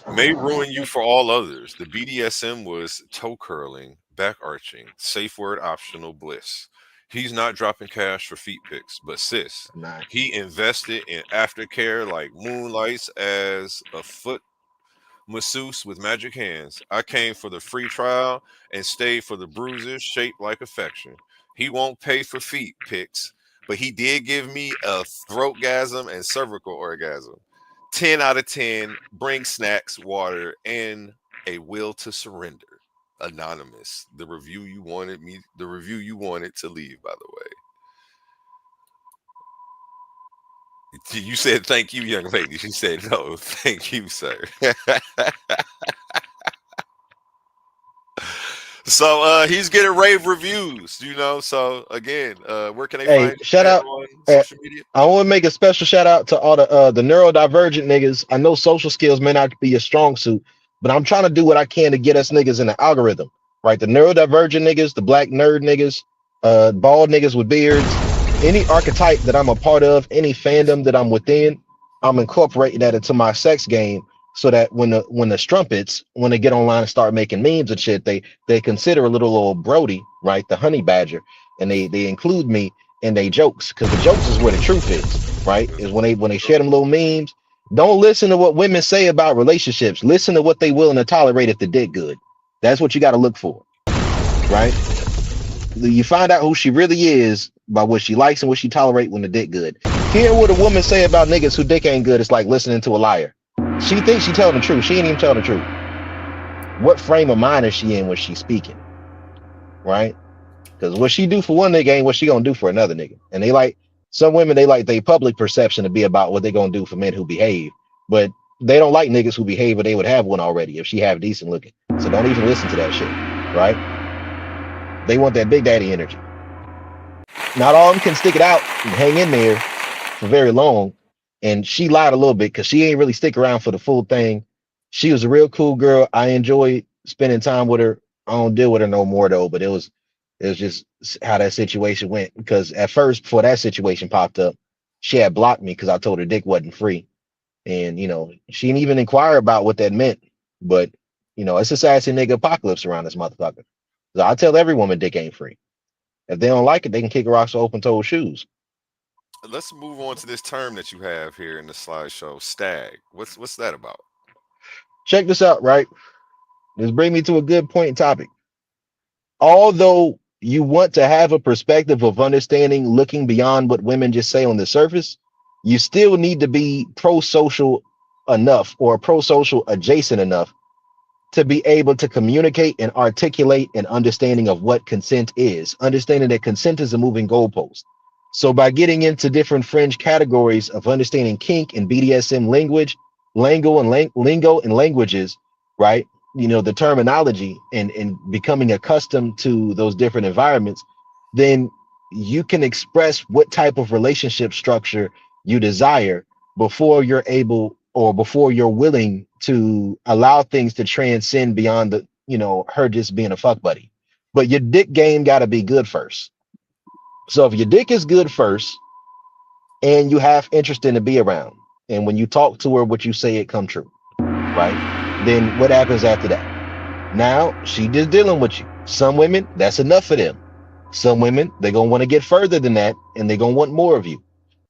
May ruin you for all others. The BDSM was toe curling, back arching, safe word optional bliss. He's not dropping cash for feet pics, but sis, I'm not. he invested in aftercare like moonlights as a foot masseuse with magic hands. I came for the free trial and stayed for the bruises shaped like affection. He won't pay for feet pics, but he did give me a throatgasm and cervical orgasm. 10 out of 10, bring snacks, water, and a will to surrender. Anonymous. The review you wanted to leave, by the way. You said thank you, young lady. She said no, thank you, sir. So he's getting rave reviews, So again, where can they Hey, find shout you at out. on eh, social media? I want to make a special shout out to all the neurodivergent niggas. I know social skills may not be a strong suit, but I'm trying to do what I can to get us niggas in the algorithm, right? The neurodivergent niggas, the black nerd niggas, bald niggas with beards, any archetype that I'm a part of, any fandom that I'm within, I'm incorporating that into my sex game so that when the strumpets, when they get online and start making memes and shit, they consider a little old Brody, right? The honey badger, and they include me in they jokes, because the jokes is where the truth is, right? Is when they share them little memes. Don't listen to what women say about relationships. Listen to what they willing to tolerate if the dick good. That's what you got to look for, right? You find out who she really is by what she likes and what she tolerate when the dick good. Hearing what a woman say about niggas who dick ain't good is like listening to a liar. She thinks she telling the truth. She ain't even telling the truth. What frame of mind is she in when she's speaking, right? Because what she do for one nigga ain't what she gonna do for another nigga. And they like some women, they like their public perception to be about what they gonna do for men who behave. But they don't like niggas who behave, or they would have one already if she have decent looking. So don't even listen to that shit, right? They want that big daddy energy. Not all of them can stick it out and hang in there for very long. And she lied a little bit because she ain't really stick around for the full thing. She was a real cool girl. I enjoyed spending time with her. I don't deal with her no more though, but it was just how that situation went. Because at first, before that situation popped up, she had blocked me because I told her dick wasn't free. And she didn't even inquire about what that meant. But it's a sassy nigga apocalypse around this motherfucker. So I tell every woman dick ain't free. If they don't like it, they can kick rocks with open-toed shoes. Let's move on to this term that you have here in the slideshow, stag. What's that about? Check this out, right? This brings me to a good point topic. Although you want to have a perspective of understanding, looking beyond what women just say on the surface, you still need to be pro-social enough or pro-social adjacent enough to be able to communicate and articulate an understanding of what consent is, understanding that consent is a moving goalpost. So by getting into different fringe categories of understanding kink and BDSM lingo and languages, right? The terminology and becoming accustomed to those different environments, then you can express what type of relationship structure you desire before you're able or before you're willing to allow things to transcend beyond her just being a fuck buddy. But your dick game got to be good first. So if your dick is good first and you have interest in to be around, and when you talk to her, what you say, it come true, right? Then what happens after that? Now she just dealing with you. Some women, that's enough for them. Some women, they're gonna want to get further than that, and they're gonna want more of you.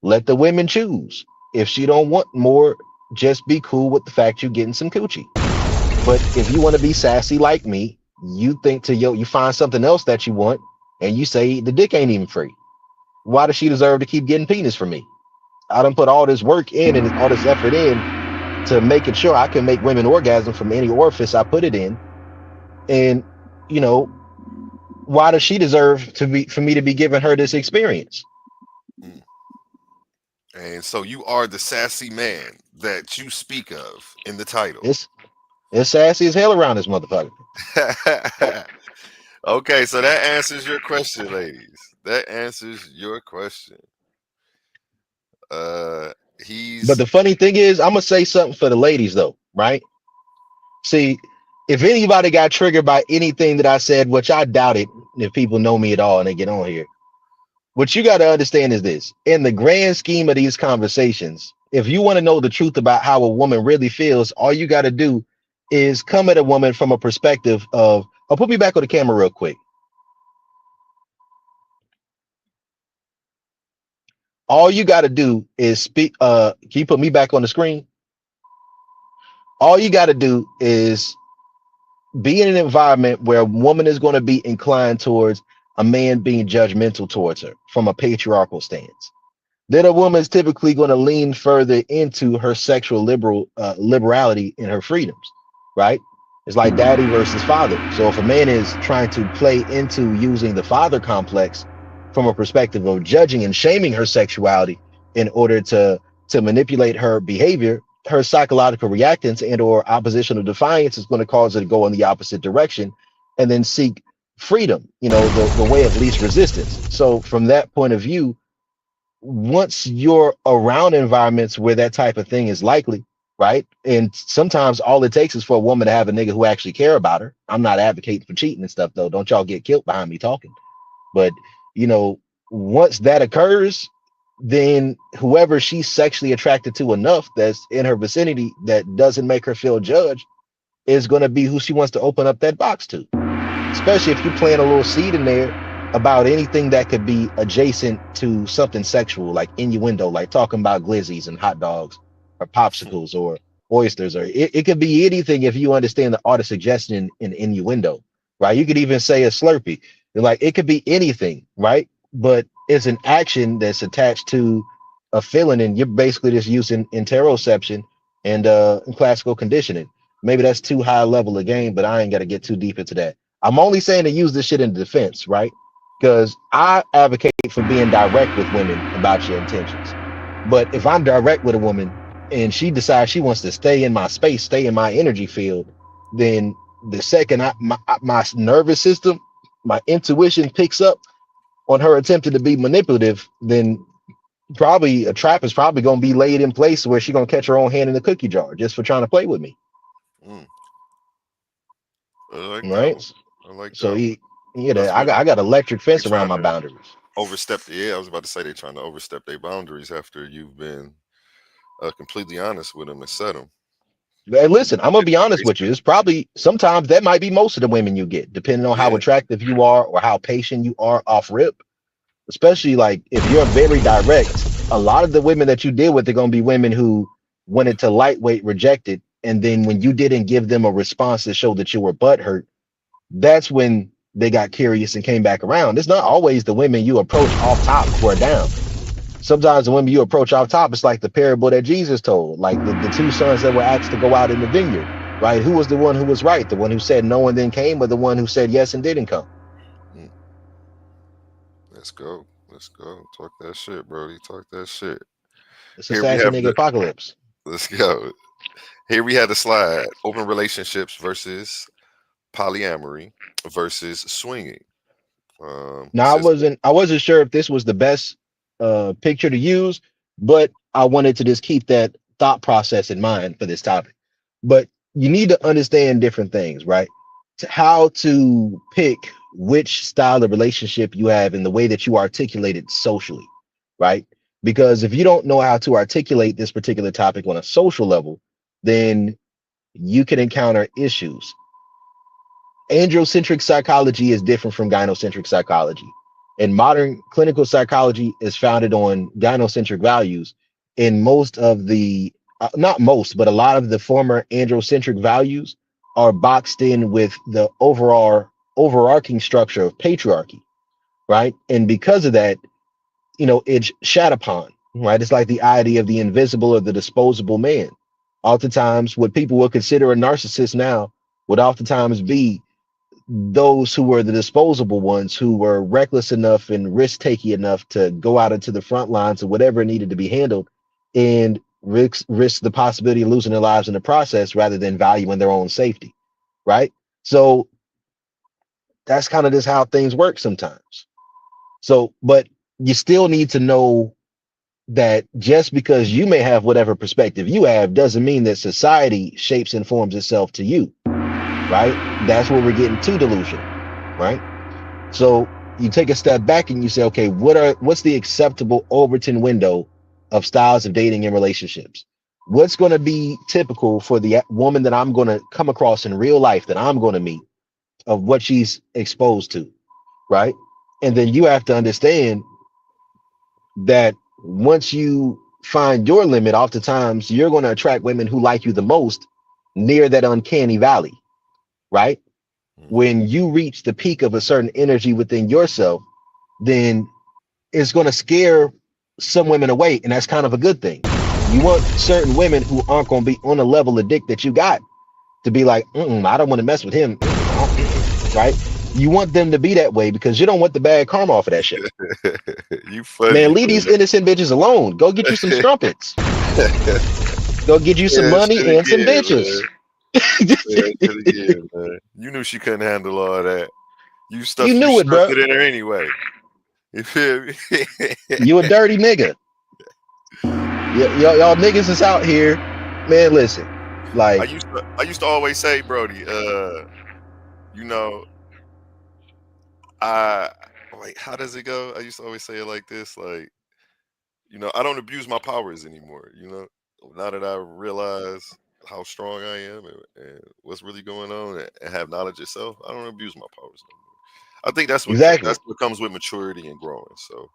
Let the women choose. If she don't want more, just be cool with the fact you're getting some coochie. But if you want to be sassy like me, you think you find something else that you want, and you say the dick ain't even free. Why does she deserve to keep getting penis from me? I done put all this work in and all this effort in to making sure I can make women orgasm from any orifice I put it in. And, why does she deserve to be for me to be giving her this experience? Mm. And so you are the sassy man that you speak of in the title. It's sassy as hell around this motherfucker. Okay, so that answers your question, ladies. That answers your question. But He's the funny thing is, I'm gonna say something for the ladies though, right? See, if anybody got triggered by anything that I said, which I doubt it, if people know me at all and they get on here, what you got to understand is this: in the grand scheme of these conversations, if you want to know the truth about how a woman really feels, all you got to do is come at a woman from a perspective of, oh, put me back on the camera real quick. All you got to do is speak. Can you put me back on the screen? All you got to do is be in an environment where a woman is going to be inclined towards a man being judgmental towards her from a patriarchal stance. Then a woman is typically going to lean further into her sexual liberality and her freedoms, right? It's like daddy versus father. So if a man is trying to play into using the father complex from a perspective of judging and shaming her sexuality in order to manipulate her behavior, her psychological reactance and or oppositional defiance is going to cause her to go in the opposite direction and then seek freedom, the way of least resistance. So from that point of view, once you're around environments where that type of thing is likely, right? And sometimes all it takes is for a woman to have a nigga who actually care about her. I'm not advocating for cheating and stuff though. Don't y'all get killed behind me talking. But you know, once that occurs, then whoever she's sexually attracted to enough that's in her vicinity that doesn't make her feel judged is going to be who she wants to open up that box to, especially if you plant a little seed in there about anything that could be adjacent to something sexual, like innuendo, like talking about glizzies and hot dogs or popsicles or oysters, or it could be anything if you understand the art of suggestion and innuendo, right? You could even say a Slurpee. Like it could be anything, right? But it's an action that's attached to a feeling, and you're basically just using interoception and classical conditioning. Maybe that's too high a level of game, but I ain't got to get too deep into that. I'm only saying to use this shit in defense, right? Because I advocate for being direct with women about your intentions. But if I'm direct with a woman and she decides she wants to stay in my space, stay in my energy field, then the second my nervous system, my intuition picks up on her attempting to be manipulative, then probably a trap is probably going to be laid in place where she's going to catch her own hand in the cookie jar just for trying to play with me. Mm. I like that Right? one. I like So that one. That's I what got electric they fence around trying my to boundaries. overstep. Yeah, I was about to say they're trying to overstep their boundaries after you've been completely honest with them and set them. And listen, I'm gonna be honest with you. Basically, It's probably sometimes that might be most of the women you get, depending on how yeah. attractive you are or how patient you are off rip. Especially like if you're very direct, a lot of the women that you deal with are gonna be women who wanted to lightweight reject it, and then when you didn't give them a response that showed that you were butthurt, that's when they got curious and came back around. It's not always the women you approach off top who are down. Sometimes the women you approach off top, it's like the parable that Jesus told, like the two sons that were asked to go out in the vineyard, right? Who was the one who was right? The one who said no and then came, or the one who said yes and didn't come? Mm. Let's go. Let's go. Talk that shit, Brody. Talk that shit. It's a Here we sassy have nigga the. apocalypse. Let's go. Here we had the slide: open relationships versus polyamory versus swinging. Now Sister. I wasn't sure if this was the best picture to use, but I wanted to just keep that thought process in mind for this topic. But you need to understand different things, right? How to pick which style of relationship you have and the way that you articulate it socially, right? Because if you don't know how to articulate this particular topic on a social level, then you can encounter issues. Androcentric psychology is different from gynocentric psychology. And modern clinical psychology is founded on gynocentric values. In most of the, not most, but a lot of the former androcentric values are boxed in with the overall overarching structure of patriarchy, right? And because of that, it's shat upon, right? It's like the idea of the invisible or the disposable man. Oftentimes, what people will consider a narcissist now would oftentimes be those who were the disposable ones, who were reckless enough and risk taking enough to go out into the front lines of whatever needed to be handled, and risk the possibility of losing their lives in the process rather than valuing their own safety, right? So that's kind of just how things work sometimes. So, but you still need to know that just because you may have whatever perspective you have doesn't mean that society shapes and forms itself to you, right? That's where we're getting too delusional, right? So you take a step back and you say, okay, what's the acceptable Overton window of styles of dating and relationships? What's going to be typical for the woman that I'm going to come across in real life, that I'm going to meet, of what she's exposed to, right? And then you have to understand that once you find your limit, oftentimes you're going to attract women who like you the most near that uncanny valley, right? When you reach the peak of a certain energy within yourself, then it's going to scare some women away. And that's kind of a good thing. You want certain women who aren't going to be on the level of dick that you got to be like, I don't want to mess with him, right? You want them to be that way because you don't want the bad karma off of that shit. You funny, man. Leave these innocent bitches alone. Go get you some strumpets. Go get you some money and some bitches. Man. You knew she couldn't handle all that. You knew it, bro. It in her anyway. You feel me? You a dirty nigga. Y'all niggas is out here, man. Listen, like I used to always say, Brodie, you know, wait, how does it go? I used to always say it like this, like, you know, I don't abuse my powers anymore. You know, now that I realize how strong I am and what's really going on and have knowledge of self, I don't abuse my powers no more. I think that's what comes with maturity and growing. So,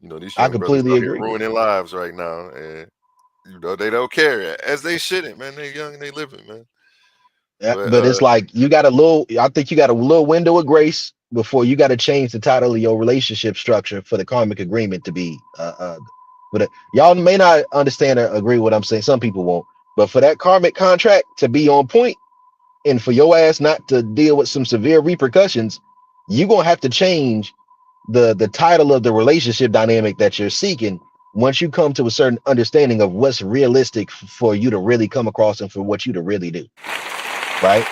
you know, these young brothers out here ruining lives right now, and you know they don't care, as they shouldn't, man. They young and they living, man. Yeah, but it's like I think you got a little window of grace before you got to change the title of your relationship structure for the karmic agreement to be but y'all may not understand or agree with what I'm saying. Some people won't, but for that karmic contract to be on point and for your ass not to deal with some severe repercussions, you're gonna have to change the title of the relationship dynamic that you're seeking once you come to a certain understanding of what's realistic for you to really come across and for what you to really do, right?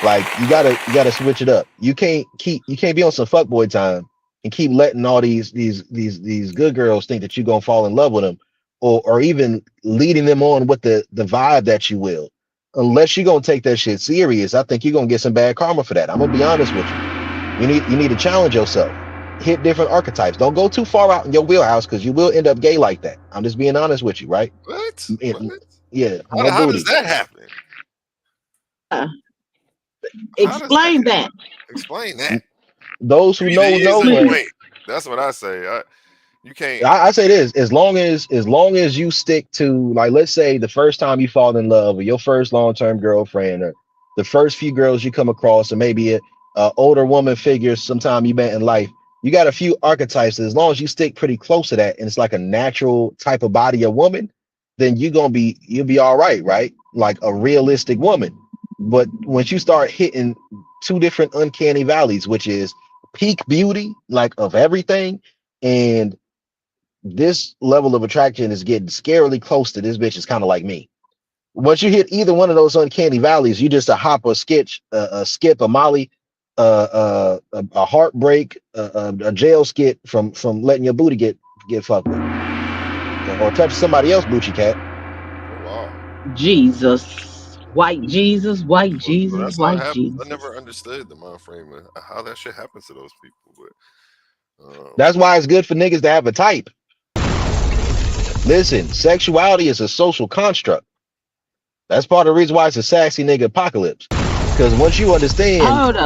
Like you gotta switch it up. You can't be on some fuckboy time and keep letting all these good girls think that you're gonna fall in love with them, or even leading them on with the vibe that you will. Unless you're gonna take that shit serious, I think you're gonna get some bad karma for that. I'm gonna be honest with you. You need to challenge yourself. Hit different archetypes. Don't go too far out in your wheelhouse because you will end up gay like that. I'm just being honest with you, right? What? Yeah. How does that happen? Explain that. Explain that. Those who know. That's what I say. You can't. I say this: as long as you stick to, like, let's say the first time you fall in love, or your first long-term girlfriend, or the first few girls you come across, or maybe a older woman figure sometime you met in life, you got a few archetypes. As long as you stick pretty close to that, and it's like a natural type of body of woman, then you'll be all right, right? Like a realistic woman. But once you start hitting two different uncanny valleys, which is peak beauty, like of everything, and this level of attraction is getting scarily close to this bitch is kind of like me. Once you hit either one of those uncanny valleys, you just a hop, a skip, a molly, a heartbreak, a jail skit from letting your booty get fucked with, or touch somebody else booty cat. Jesus, white Jesus, white Jesus, white Jesus. I never understood the mind frame of how that shit happens to those people, but that's why it's good for niggas to have a type. Listen, sexuality is a social construct. That's part of the reason why it's a sassy nigga apocalypse. Because once you understand, hold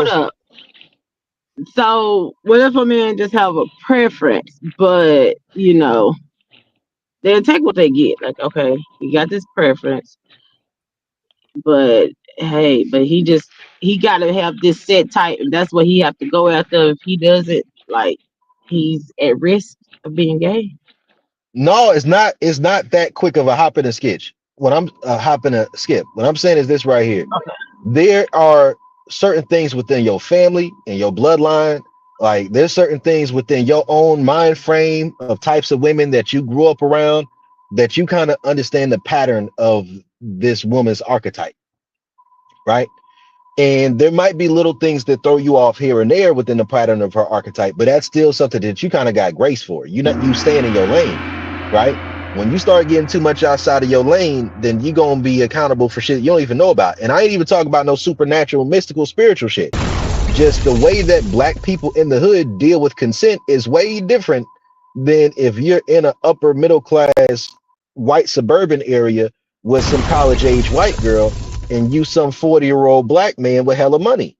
up. So what if a man just have a preference, but you know, they'll take what they get. Like, okay, he got this preference, but hey, he gotta have this set type, and that's what he have to go after. If he doesn't, like, he's at risk of being gay. No, it's not that quick of a hop in a skip. What I'm hopping a skip. What I'm saying is this right here. Okay. There are certain things within your family and your bloodline. Like there's certain things within your own mind frame of types of women that you grew up around that you kind of understand the pattern of this woman's archetype, right? And there might be little things that throw you off here and there within the pattern of her archetype, but that's still something that you kind of got grace for. You staying in your lane, right? When you start getting too much outside of your lane, then you gonna be accountable for shit you don't even know about. And I ain't even talking about no supernatural, mystical, spiritual shit. Just the way that black people in the hood deal with consent is way different than if you're in an upper middle class white suburban area with some college age white girl and you some 40-year-old black man with hella money.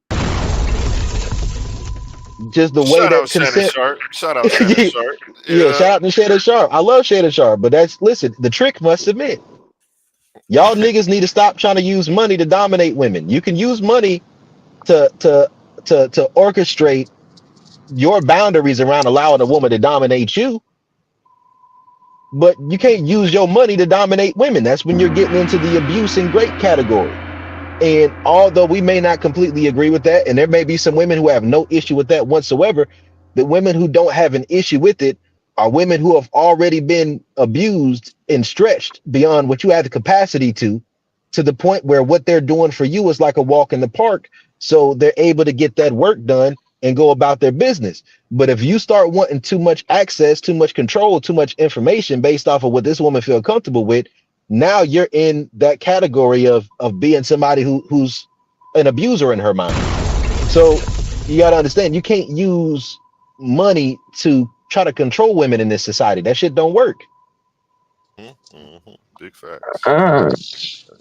Just the way Shout that out Shannon consent. Sharp. Shout out Shannon Sharp. Yeah, Yeah. shout out to Shannon Sharp. I love Shannon Sharp, but that's listen, the trick must admit. Y'all niggas need to stop trying to use money to dominate women. You can use money to orchestrate your boundaries around allowing a woman to dominate you, but you can't use your money to dominate women. That's when you're getting into the abuse and rape category. And although we may not completely agree with that, and there may be some women who have no issue with that whatsoever, the women who don't have an issue with it are women who have already been abused and stretched beyond what you have the capacity to the point where what they're doing for you is like a walk in the park. So they're able to get that work done and go about their business. But if you start wanting too much access, too much control, too much information based off of what this woman feel comfortable with, now you're in that category of being somebody who's an abuser in her mind. So you got to understand, you can't use money to try to control women in this society. That shit don't work. Big facts. Uh,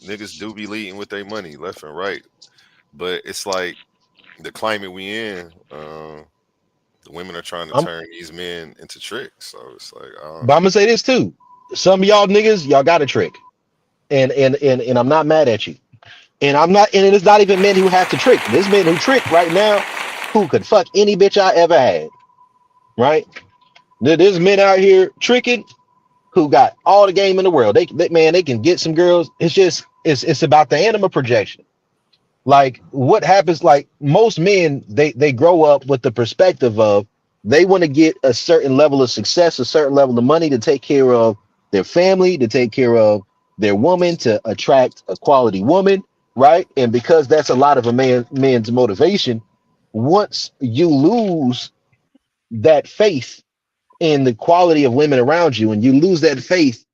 Niggas do be leading with their money left and right, but it's like the climate we in. The women are trying to I'm, turn these men into tricks. So it's like, but I'm gonna say this too. Some of y'all niggas, y'all got a trick, and I'm not mad at you. And I'm not, and it's not even men who have to trick. There's men who trick right now who could fuck any bitch I ever had. Right? There's men out here tricking who got all the game in the world. Man, they can get some girls. It's just it's about the anima projection. Like what happens, like most men, they grow up with the perspective of they want to get a certain level of success, a certain level of money to take care of their family, to take care of their woman, to attract a quality woman, right? And because that's a lot of a man's motivation, once you lose that faith in the quality of women around you, and you lose that faith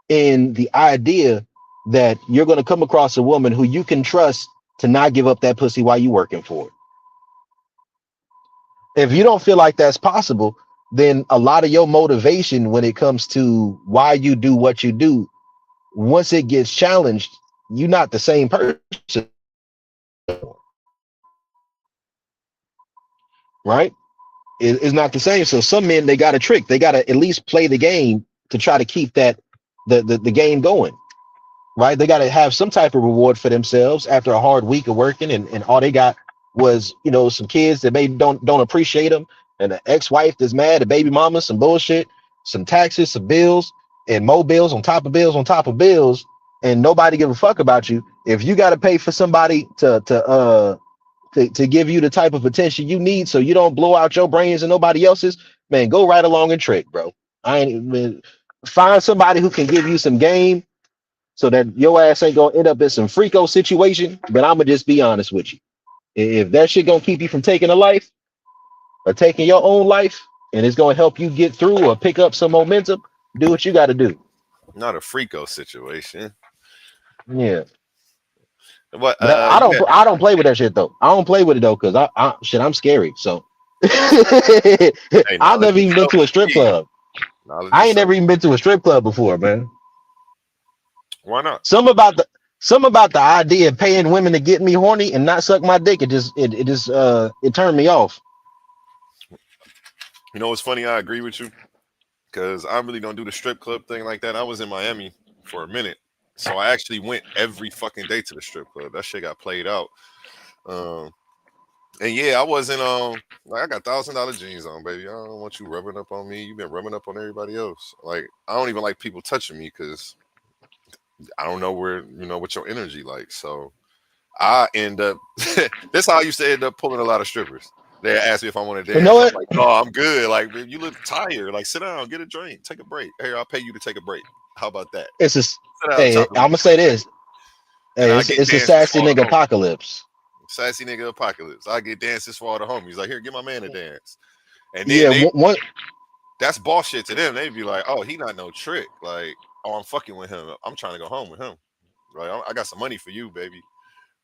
in the idea that you're going to come across a woman who you can trust to not give up that pussy while you working for it. If you don't feel like that's possible, then a lot of your motivation when it comes to why you do what you do, once it gets challenged, you're not the same person, right? It's not the same. So some men, they got a trick. They got to at least play the game to try to keep that the game going, right? They got to have some type of reward for themselves after a hard week of working, and all they got was, you know, some kids that maybe don't appreciate them, and an ex-wife that's mad, a baby mama, some bullshit, some taxes, some bills, and more bills on top of bills on top of bills, and nobody give a fuck about you. If you got to pay for somebody to give you the type of attention you need so you don't blow out your brains and nobody else's, man, go right along and trick, bro. I ain't man, find somebody who can give you some game so that your ass ain't gonna end up in some freako situation. But I'm gonna just be honest with you. If that shit gonna keep you from taking a life or taking your own life, and it's gonna help you get through or pick up some momentum, do what you got to do. not a freako situation. Yeah, But but I don't yeah. I don't play with that shit though. I don't play with it though because I shit I'm scary. So Hey, I've knowledge never is even been to a strip self-esteem. club. Knowledge I is ain't never self. even been to a strip club before, man. Why not? Some about the some about the idea of paying women to get me horny and not suck my dick. It turned me off. You know what's funny? I agree with you because I really don't do the strip club thing like that. I was in Miami for a minute, so I actually went every fucking day to the strip club. That shit got played out. Um, and yeah, I wasn't like I got $1,000 jeans on, baby. I don't want you rubbing up on me. You've been rubbing up on everybody else. Like I don't even like people touching me because I don't know where what your energy like. So I end up. That's how I used to end up pulling a lot of strippers. They ask me if I want to You know dance. I'm what? like, oh, I'm good. Like, man, you look tired. Like, sit down, get a drink, take a break. Here, I'll pay you to take a break. How about that? It's a Sit down, hey. chocolate. I'm gonna say this. And Hey, I get it's a dances for sassy all the nigga homies. apocalypse. Sassy nigga apocalypse. I get dances for all the homies. Like, here, get my man a dance. And then Yeah, one. that's boss shit to them. They be like, oh, he not no trick. Like, oh, I'm fucking with him. I'm trying to go home with him. Like, I got some money for you, baby.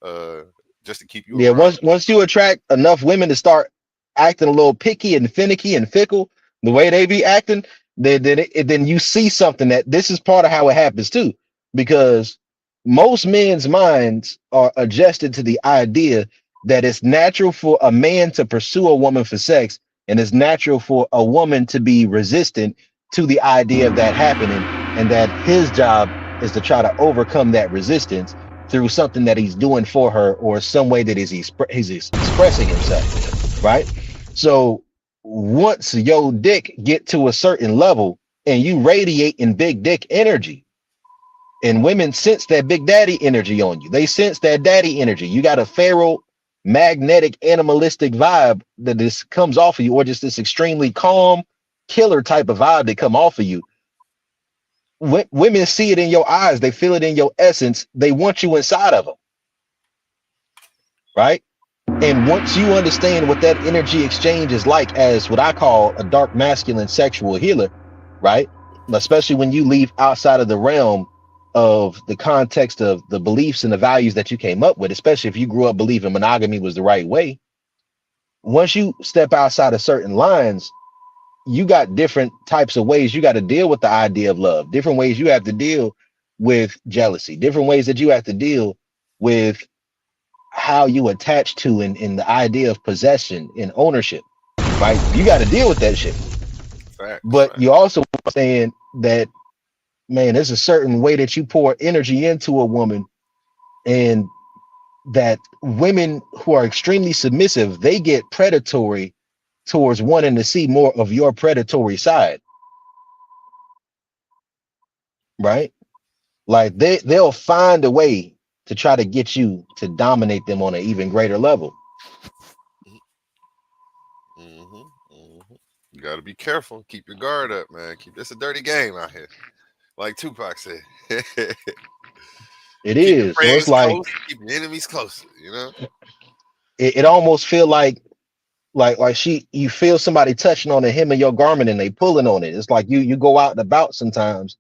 Uh, just to keep you Yeah, around. once you attract enough women to start acting a little picky and finicky and fickle, the way they be acting, then you see something that this is part of how it happens too, because most men's minds are adjusted to the idea that it's natural for a man to pursue a woman for sex, and it's natural for a woman to be resistant to the idea of that happening, and that his job is to try to overcome that resistance through something that he's doing for her or some way that he's expressing himself, right? So once your dick get to a certain level and you radiate in big dick energy, and women sense that big daddy energy on you, they sense that daddy energy. You got a feral, magnetic, animalistic vibe that this comes off of you, or just this extremely calm, killer type of vibe that come off of you. Women see it in your eyes, they feel it in your essence, they want you inside of them, right? And once you understand what that energy exchange is like as what I call a dark masculine sexual healer, right? Especially when you leave outside of the realm of the context of the beliefs and the values that you came up with, especially if you grew up believing monogamy was the right way. Once you step outside of certain lines, you got different types of ways you got to deal with the idea of love, different ways you have to deal with jealousy, different ways that you have to deal with how you attach to in the idea of possession and ownership, right? You got to deal with that shit. Facts, But facts. you also understand that, man, there's a certain way that you pour energy into a woman, and that women who are extremely submissive, they get predatory towards wanting to see more of your predatory side, right? Like they'll find a way to try to get you to dominate them on an even greater level. Mm-hmm, mm-hmm. You got to be careful. Keep your guard up, man. Keep this a dirty game out here. Like Tupac said, It keep your is. So it's friends like close, keep your enemies closer. You know. it almost feel like she you feel somebody touching on the hem of your garment and they pulling on it. It's like you go out and about sometimes,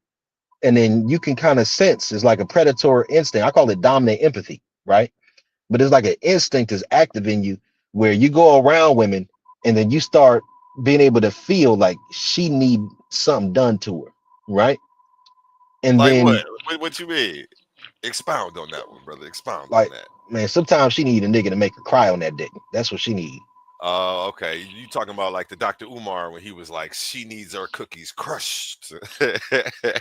and then you can kind of sense it's like a predator instinct. I call it dominant empathy, right? But it's like an instinct is active in you where you go around women and then you start being able to feel like she need something done to her, right? And Like what? then What you mean? Expound on that one, brother. Expound on like, that. man, sometimes she need a nigga to make her cry on that dick. That's what she need. Oh, okay. You talking about like the Dr. Umar when he was like, she needs her cookies crushed.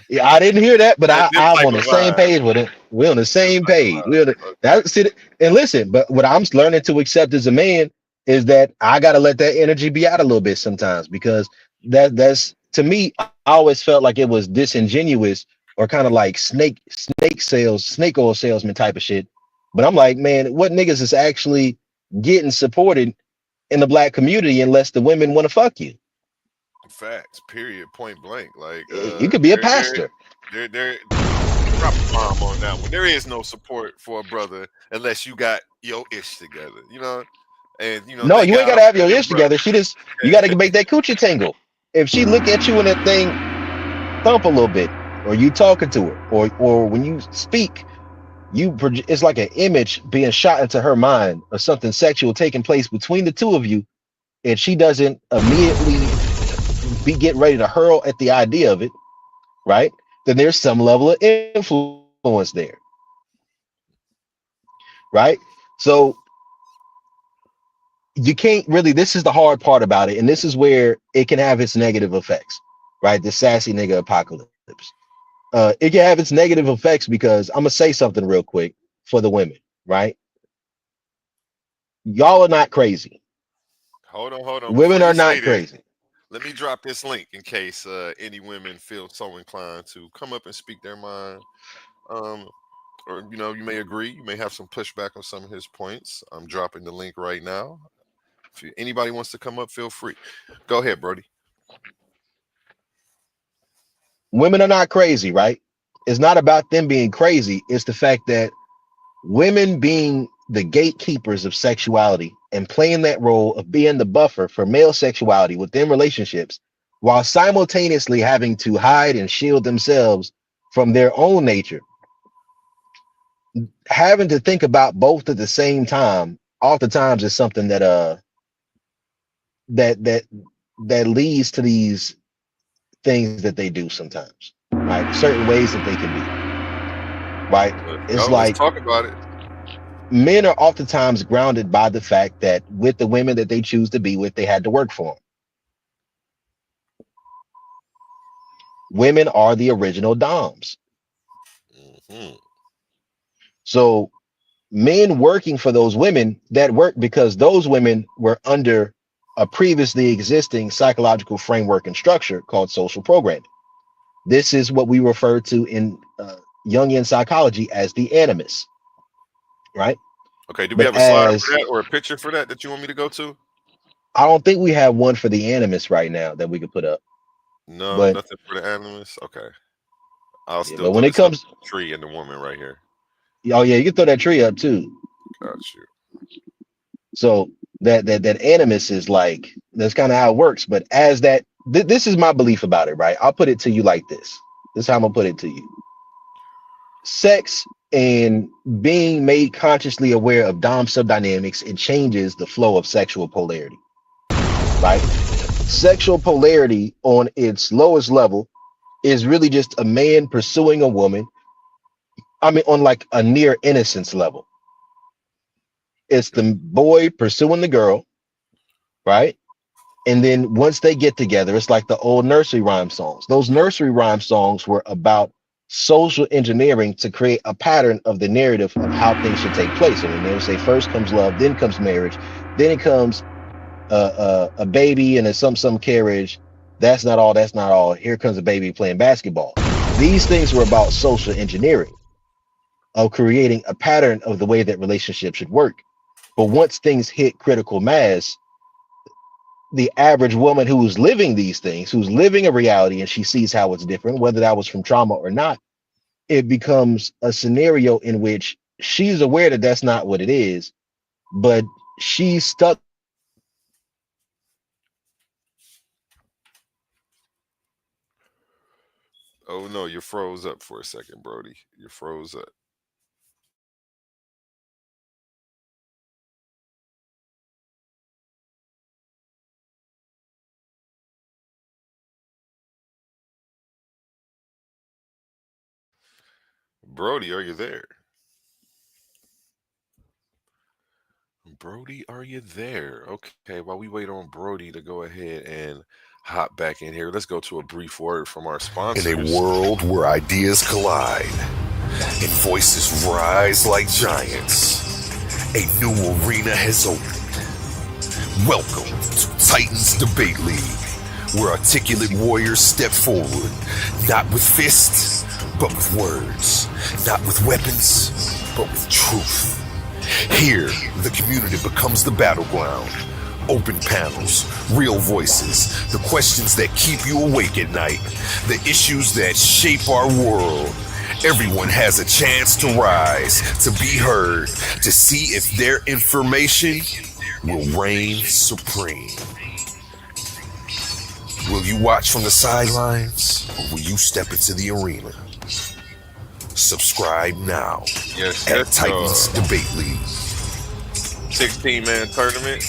Yeah, I didn't hear that, but Them I'm type on the of same vibe. page with it. We're on the Them same type of page. We're on the, vibe. Okay. that's it. And listen, but what I'm learning to accept as a man is that I gotta let that energy be out a little bit sometimes, because that's to me, I always felt like it was disingenuous or kind of like snake oil salesman type of shit. But I'm like, man, what niggas is actually getting supported in the black community unless the women want to fuck you? Facts. Period. Point blank. Like You could be a pastor. they're drop a bomb on that one. There is no support for a brother unless you got your ish together, you know. And No, thank you ain't God gotta I'm have one your of them ish together. She just you brothers. gotta make that coochie tingle. If she look at you and that thing thump a little bit, or you talking to her, or when you speak, it's like an image being shot into her mind of something sexual taking place between the two of you, and she doesn't immediately get ready to hurl at the idea of it, right? Then there's some level of influence there, right? So you can't really, this is the hard part about it, and this is where it can have its negative effects, right? The sassy nigga apocalypse. It can have its negative effects because I'm gonna say something real quick for the women, right? Y'all are not crazy. Hold on. Women Before are you say not this, crazy. let me drop this link in case any women feel so inclined to come up and speak their mind. Um, or you may agree, you may have some pushback on some of his points. I'm dropping the link right now. If anybody wants to come up, feel free. Go ahead, Brodie. Women are not crazy, right? It's not about them being crazy. It's the fact that women being the gatekeepers of sexuality and playing that role of being the buffer for male sexuality within relationships, while simultaneously having to hide and shield themselves from their own nature, having to think about both at the same time oftentimes is something that that leads to these things that they do sometimes, right? Certain ways that they can be, right? It's Let's like talk about it. men are oftentimes grounded by the fact that with the women that they choose to be with, they had to work for them. Women are the original doms. Hmm. So men working for those women that work because those women were under a previously existing psychological framework and structure called social programming. This is what we refer to in Jungian psychology as the animus, right? Okay, do we But have a slide for as that or a picture for that you want me to go to? I don't think we have one for the animus right now that we could put up, No, but nothing for the animals. Okay, I'll yeah, still but throw when it this up comes, tree and the woman right here. oh yeah, you can throw that tree up too. Got you. So that animus is like that's kind of how it works. But as that, this is my belief about it, right? I'll put it to you like this. This is how I'm gonna put it to you. Sex and being made consciously aware of dom subdynamics, it changes the flow of sexual polarity, right? Sexual polarity on its lowest level is really just a man pursuing a woman. I mean, on like a near innocence level, it's the boy pursuing the girl, right? And then once they get together, it's like the old nursery rhyme songs. Those nursery rhyme songs were about social engineering to create a pattern of the narrative of how things should take place. And they would say, first comes love, then comes marriage, then it comes a baby and a some carriage. That's not all. That's not all. Here comes a baby playing basketball. These things were about social engineering of creating a pattern of the way that relationships should work. But once things hit critical mass, the average woman who's living these things, who's living a reality, and she sees how it's different, whether that was from trauma or not, it becomes a scenario in which she's aware that that's not what it is, but she's stuck. Oh no, you froze up for a second, Brodie. You froze up. Brodie, are you there? Brodie, are you there? Okay, while we wait on Brodie to go ahead and hop back in here, let's go to a brief word from our In a sponsors. world where ideas collide and voices rise like giants, a new arena has opened. Welcome to Titans Debate League, where articulate warriors step forward, not with fists, but with words, not with weapons, but with truth. Here, the community becomes the battleground. Open panels, real voices, the questions that keep you awake at night, the issues that shape our world. Everyone has a chance to rise, to be heard, to see if their information will reign supreme. Will you watch from the sidelines, or will you step into the arena? Subscribe now Yes, at yes, Titans Debate League. 16-man tournament.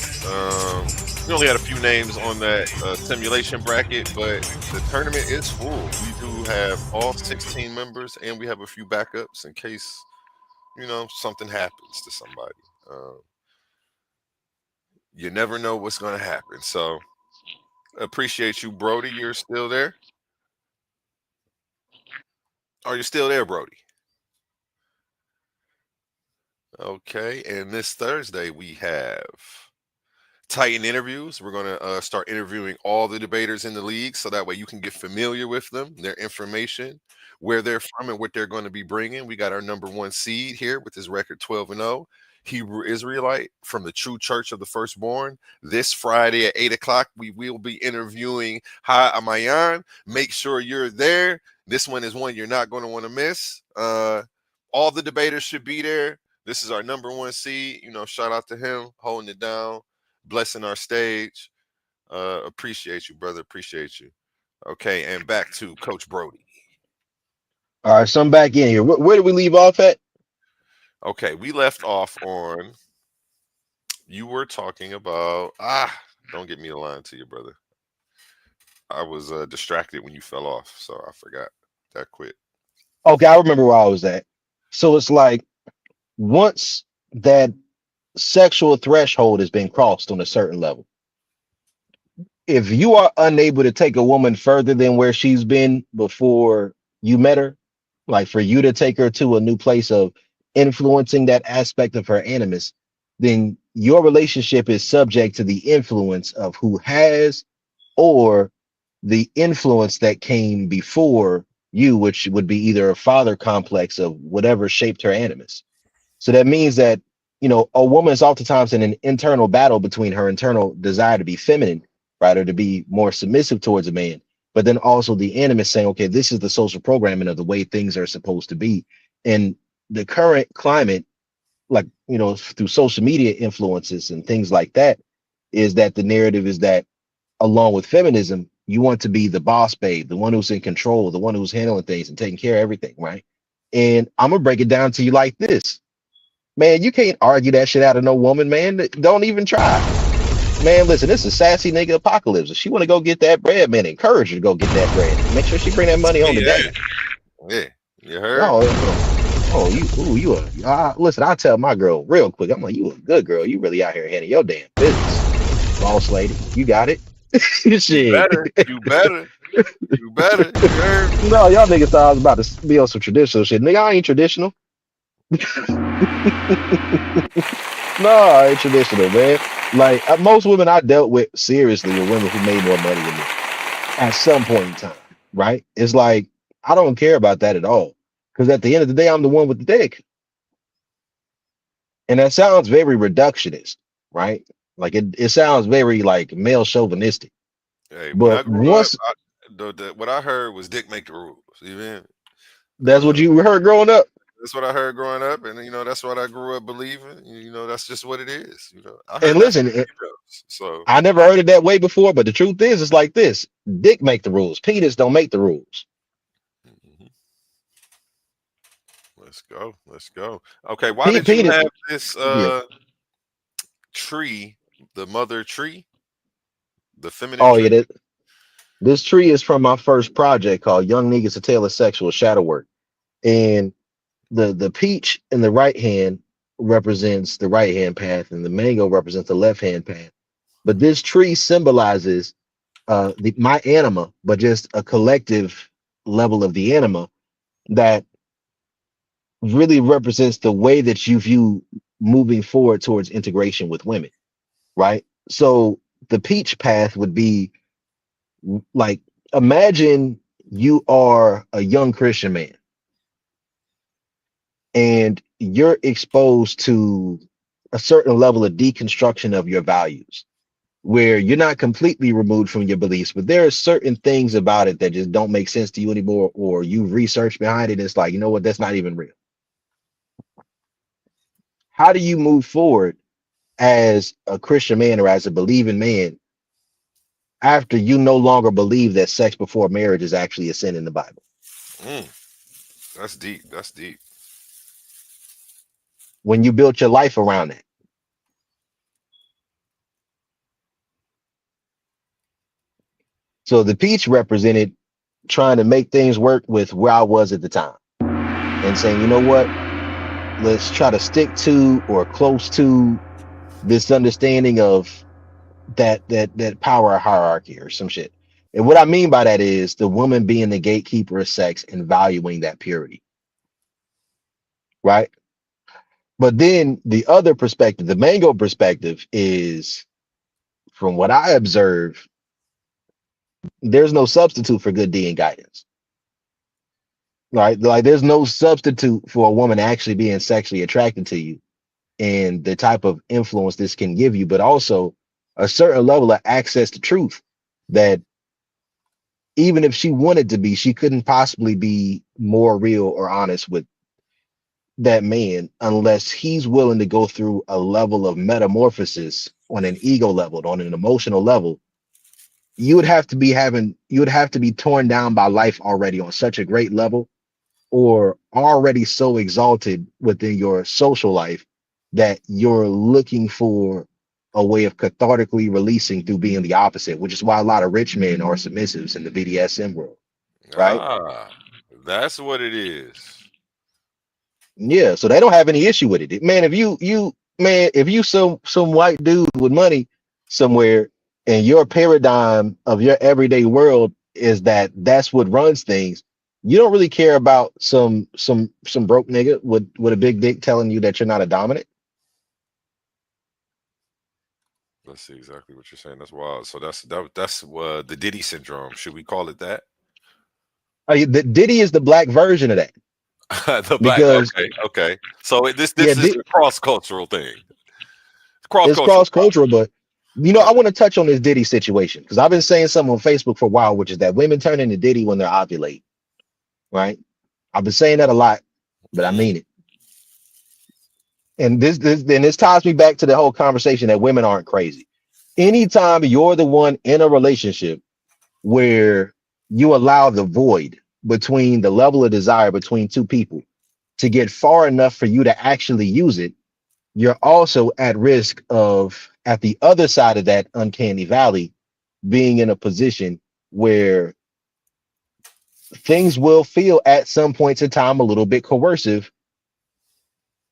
We only had a few names on that simulation bracket, but the tournament is full. We do have all 16 members, and we have a few backups in case something happens to somebody. You never know what's going to happen. So appreciate you, Brodie. You're still there? Are you still there, Brodie? Okay, and this Thursday we have Titan interviews. We're going to start interviewing all the debaters in the league so that way you can get familiar with them, their information, where they're from, and what they're going to be bringing. We got our number one seed here with his record 12-0, Hebrew Israelite from the True Church of the Firstborn. This Friday at 8 o'clock, we will be interviewing Ha Amayan. Make sure you're there. This one is one you're not going to want to miss. All the debaters should be there. This is our number one seed. Shout out to him holding it down, blessing our stage. Appreciate you, brother. Appreciate you. Okay, and back to Coach Brodie. All right, so I'm back in here. Where did we leave off at? Okay, we left off on, you were talking about, don't get me a line to you, brother. I was distracted when you fell off, so I forgot that quick. Okay, I remember where I was at. So it's like once that sexual threshold has been crossed on a certain level, if you are unable to take a woman further than where she's been before you met her, like for you to take her to a new place of influencing that aspect of her animus, then your relationship is subject to the influence of who has or the influence that came before you, which would be either a father complex of whatever shaped her animus. So that means that, a woman is oftentimes in an internal battle between her internal desire to be feminine, right, or to be more submissive towards a man, but then also the animus saying, okay, this is the social programming of the way things are supposed to be. And the current climate, like, through social media influences and things like that, is that the narrative is that along with feminism, you want to be the boss babe, the one who's in control, the one who's handling things and taking care of everything, right? And I'm gonna break it down to you like this. Man, you can't argue that shit out of no woman, man. Don't even try. Man, listen, this is Sassy nigga apocalypse. If she want to go get that bread, man, encourage her to go get that bread. Make sure she bring that money home today. Yeah, you heard? Listen, I tell my girl real quick. I'm like, you a good girl. You really out here handling your damn business. Boss lady, you got it. Shit. You better. You heard? No, y'all niggas thought I was about to be on some traditional shit. Nigga, I ain't traditional. No, I ain't traditional, man. Like most women I dealt with seriously were women who made more money than me at some point in time, right? It's like I don't care about that at all, because at the end of the day, I'm the one with the dick, and that sounds very reductionist, right? Like it sounds very like male chauvinistic. Hey, when I But grew once up, what I heard was dick make the rules. You mean? that's what you heard growing up. That's what I heard growing up, and that's what I grew up believing. That's just what it is. I heard And listen, so I never heard it that way before, but the truth is, it's like this: dick make the rules, penis don't make the rules. Let's go. Okay, why did you have this tree, the mother tree, the feminine tree? Yeah, this tree is from my first project called Young Niggas: A Tale of Sexual Shadow Work, and the peach in the right hand represents the right hand path, and the mango represents the left hand path. But this tree symbolizes my anima, but just a collective level of the anima that really represents the way that you view moving forward towards integration with women, right? So the peach path would be like, imagine you are a young Christian man and you're exposed to a certain level of deconstruction of your values, where you're not completely removed from your beliefs, but there are certain things about it that just don't make sense to you anymore, or you research behind it. And it's like, you know what, that's not even real. How do you move forward as a Christian man or as a believing man after you no longer believe that sex before marriage is actually a sin in the Bible? That's deep. That's deep. When you built your life around that. So the peach represented trying to make things work with where I was at the time and saying, you know what, let's try to stick to or close to this understanding of that power hierarchy or some shit. And what I mean by that is the woman being the gatekeeper of sex and valuing that purity. Right. But then the other perspective, the mango perspective, is from what I observe, there's no substitute for good D and guidance. Right? Like there's no substitute for a woman actually being sexually attracted to you and the type of influence this can give you, but also a certain level of access to truth that even if she wanted to be, she couldn't possibly be more real or honest with that man unless he's willing to go through a level of metamorphosis on an ego level, on an emotional level. You would have to be torn down by life already on such a great level, or already so exalted within your social life that you're looking for a way of cathartically releasing through being the opposite, which is why a lot of rich men are submissives in the BDSM world, right? Ah, that's what it is. Yeah, so they don't have any issue with it. Man, if you some white dude with money somewhere and your paradigm of your everyday world is that that's what runs things, you don't really care about some broke nigga with a big dick telling you that you're not a dominant. Let's see exactly what you're saying. That's wild. So that's the Diddy syndrome. Should we call it that? The Diddy is the black version of that The black. because Okay. So yeah, this is a cross cultural thing. Cross it's cultural cross cultural, problem. but I want to touch on this Diddy situation because I've been saying something on Facebook for a while, which is that women turn into Diddy when they're ovulate, right? I've been saying that a lot, but I mean it. And this ties me back to the whole conversation that women aren't crazy. Anytime you're the one in a relationship where you allow the void between the level of desire between two people to get far enough for you to actually use it, you're also at risk of, at the other side of that uncanny valley, being in a position where things will feel at some points in time a little bit coercive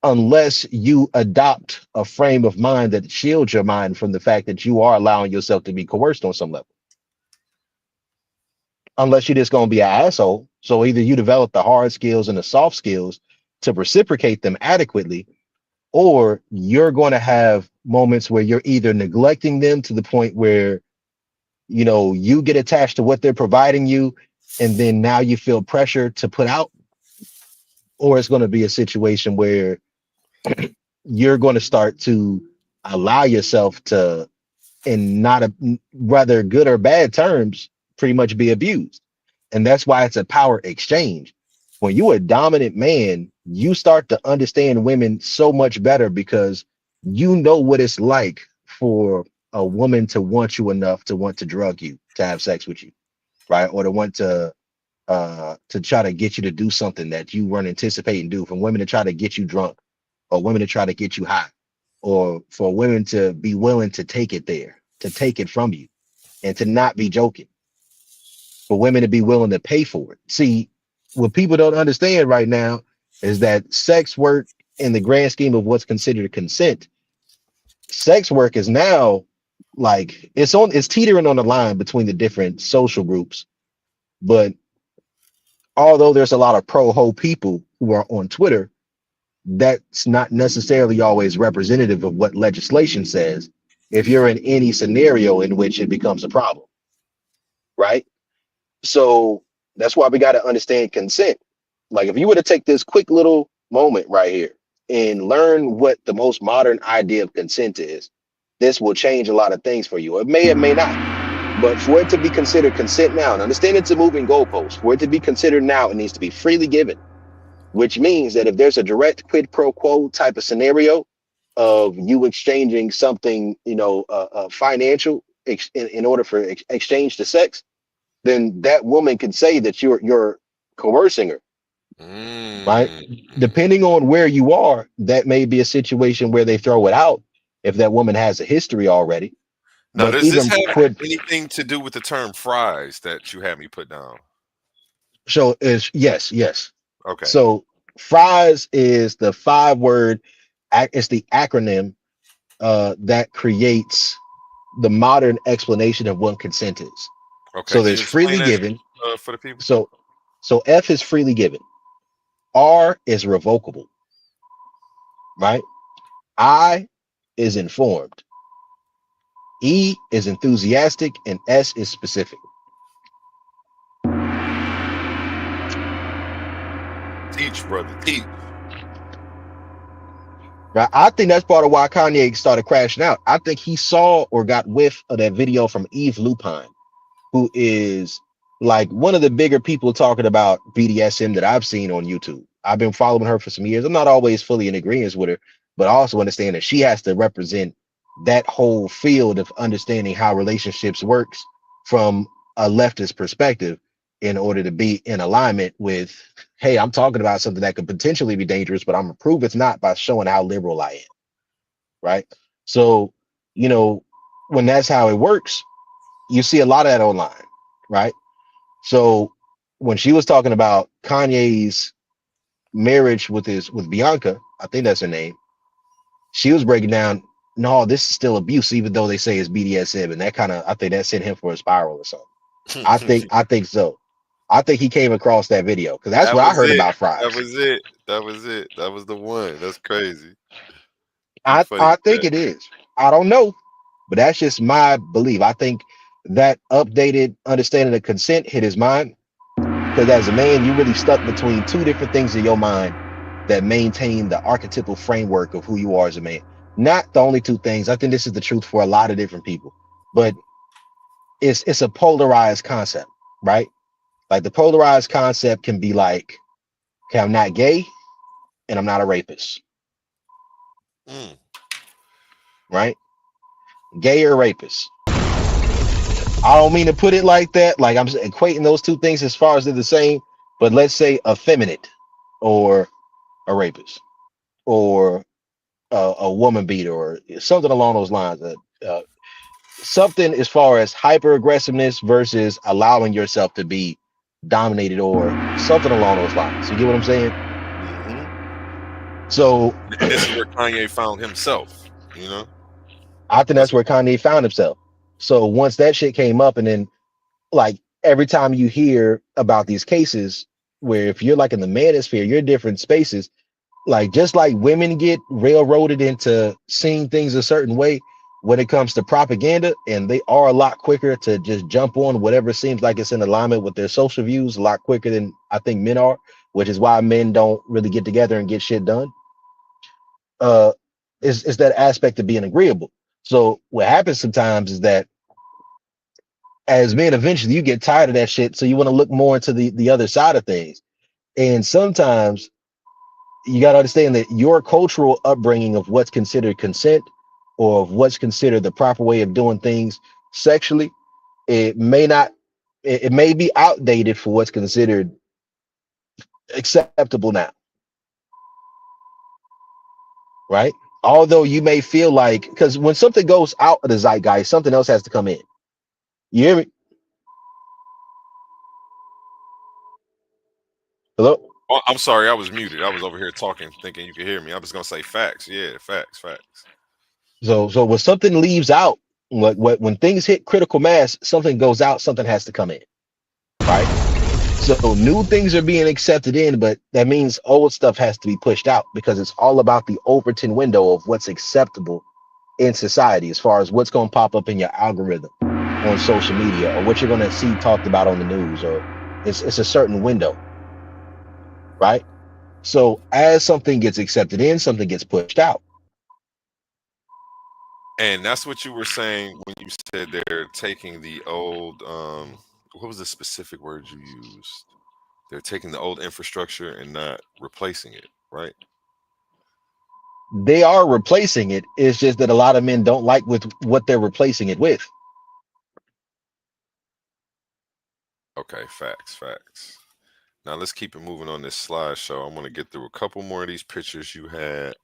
unless you adopt a frame of mind that shields your mind from the fact that you are allowing yourself to be coerced on some level. Unless you're just going to be an asshole. So either you develop the hard skills and the soft skills to reciprocate them adequately, or you're going to have moments where you're either neglecting them to the point where, you get attached to what they're providing you, and then now you feel pressure to put out, or it's going to be a situation where you're going to start to allow yourself to, in not a whether good or bad terms, pretty much be abused. And that's why it's a power exchange. When you're a dominant man, you start to understand women so much better because you know what it's like for a woman to want you enough to want to drug you, to have sex with you, right? Or to want to try to get you to do something that you weren't anticipating do, from women to try to get you drunk, or women to try to get you high, or for women to be willing to take it there, to take it from you and to not be joking, for women to be willing to pay for it. See, what people don't understand right now is that sex work, in the grand scheme of what's considered consent, sex work is now like it's teetering on the line between the different social groups. But although there's a lot of pro-ho people who are on Twitter, that's not necessarily always representative of what legislation says if you're in any scenario in which it becomes a problem, right? So that's why we got to understand consent. Like, if you were to take this quick little moment right here and learn what the most modern idea of consent is, this will change a lot of things for you. It may or may not. But for it to be considered consent now, and understand it's a moving goalpost, for it to be considered now, it needs to be freely given, which means that if there's a direct quid pro quo type of scenario of you exchanging something, financial in order for exchange to sex, then that woman can say that you're coercing her, right? Depending on where you are, that may be a situation where they throw it out if that woman has a history already. Now, But does this even have quid anything to do with the term fries that you had me put down? so is yes. Okay. So fries is the 5-word, it's the acronym that creates the modern explanation of what consent is. Okay. So Can there's you explain freely that given. for the people? So F is freely given. R is revocable, right? I is informed. E is enthusiastic, and S is specific. Teach, brother, teach. Right? I think that's part of why Kanye started crashing out. I think he saw or got whiff of that video from Eve Lupine, who is like one of the bigger people talking about BDSM that I've seen on YouTube. I've been following her for some years. I'm not always fully in agreement with her, but I also understand that she has to represent that whole field of understanding how relationships works from a leftist perspective in order to be in alignment with, hey, I'm talking about something that could potentially be dangerous, but I'm gonna prove it's not by showing how liberal I am. Right. So, you know, when that's how it works, you see a lot of that online, right? So when she was talking about Kanye's marriage with Bianca, I think that's her name, she was breaking down, no, this is still abuse, even though they say it's BDSM, and that kind of, I think that sent him for a spiral or something. I think so. I think he came across that video because that's That what I was heard it. about That fries. was it. That was it. That was the one. That's crazy. You funny I with think that. it is. I don't know, but that's just my belief. I think that updated understanding of consent hit his mind. Because as a man, you're really stuck between two different things in your mind that maintain the archetypal framework of who you are as a man. Not the only two things. I think this is the truth for a lot of different people, but it's a polarized concept, right? Like the polarized concept can be like, okay, I'm not gay and I'm not a rapist, Mm. right? Gay or rapist. I don't mean to put it like that. Like I'm equating those two things as far as they're the same, but let's say effeminate or a rapist or a woman beater or something along those lines. Uh, Something as far as hyper aggressiveness versus allowing yourself to be dominated or something along those lines. You get what I'm saying? Hmm. So And this is where Kanye found himself. You know, I think that's that's where Kanye found himself. So once that shit came up, and then like every time you hear about these cases where if you're like in the manosphere, you're in different spaces, like just like women get railroaded into seeing things a certain way when it comes to propaganda, and they are a lot quicker to just jump on whatever seems like it's in alignment with their social views a lot quicker than I think men are, which is why men don't really get together and get shit done. uh is that aspect of being agreeable. So what happens sometimes is that as men, eventually you get tired of that shit, so you want to look more into the other side of things. And sometimes you got to understand that your cultural upbringing of what's considered consent or of what's considered the proper way of doing things sexually, it may not, it may be outdated for what's considered acceptable now, right? Although you may feel like, because when something goes out of the zeitgeist, something else has to come in. You hear me? Hello? Oh, I'm sorry, I was muted. I was over here talking, thinking you could hear me. I was gonna say facts. Yeah, facts, facts. So when something leaves out, when things hit critical mass, something goes out, something has to come in, right? So new things are being accepted in, but that means old stuff has to be pushed out because it's all about the Overton window of what's acceptable in society as far as what's going to pop up in your algorithm on social media or what you're going to see talked about on the news, or it's a certain window, right? So as something gets accepted in, something gets pushed out. And that's what you were saying when you said they're taking the old. What was the specific word you used? They're taking the old infrastructure and not replacing it, right? They are replacing it. It's just that a lot of men don't like with what they're replacing it with. Okay, facts, facts. Now let's keep it moving on this slideshow. I'm gonna get through a couple more of these pictures you had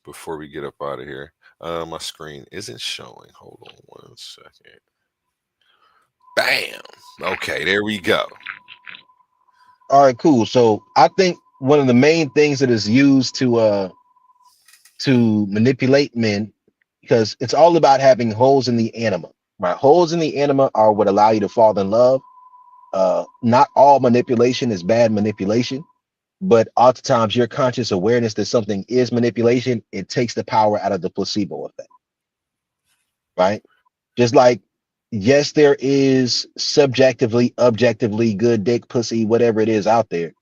before we get up out of here. My screen isn't showing. Hold on one second. Bam. Okay, there we go. All right, cool. So I think one of the main things that is used to manipulate men, because it's all about having holes in the anima, right? Holes in the anima are what allow you to fall in love. Not all manipulation is bad manipulation, but oftentimes your conscious awareness that something is manipulation, it takes the power out of the placebo effect, right? Just like, yes, there is subjectively, objectively good dick, pussy, whatever it is out there.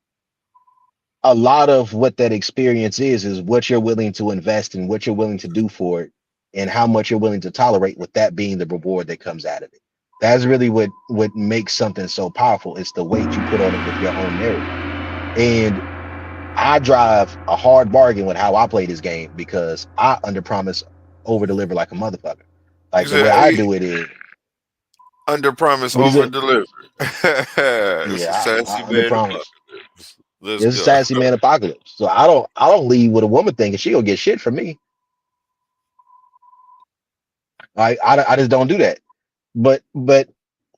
A lot of what that experience is what you're willing to invest in, what you're willing to do for it, and how much you're willing to tolerate, with that being the reward that comes out of it. That's really what makes something so powerful. It's the weight you put on it with your own merit. And I drive a hard bargain with how I play this game, because I under promise, over deliver like a motherfucker. You Like, the way said, I hey, do it is, under promise, what is over it? deliver. It's a Yeah, I sassy under man promise. apocalypse. Let's It's a go. sassy man apocalypse. So I don't leave with a woman thinking she gonna get shit from me. I just don't do that. But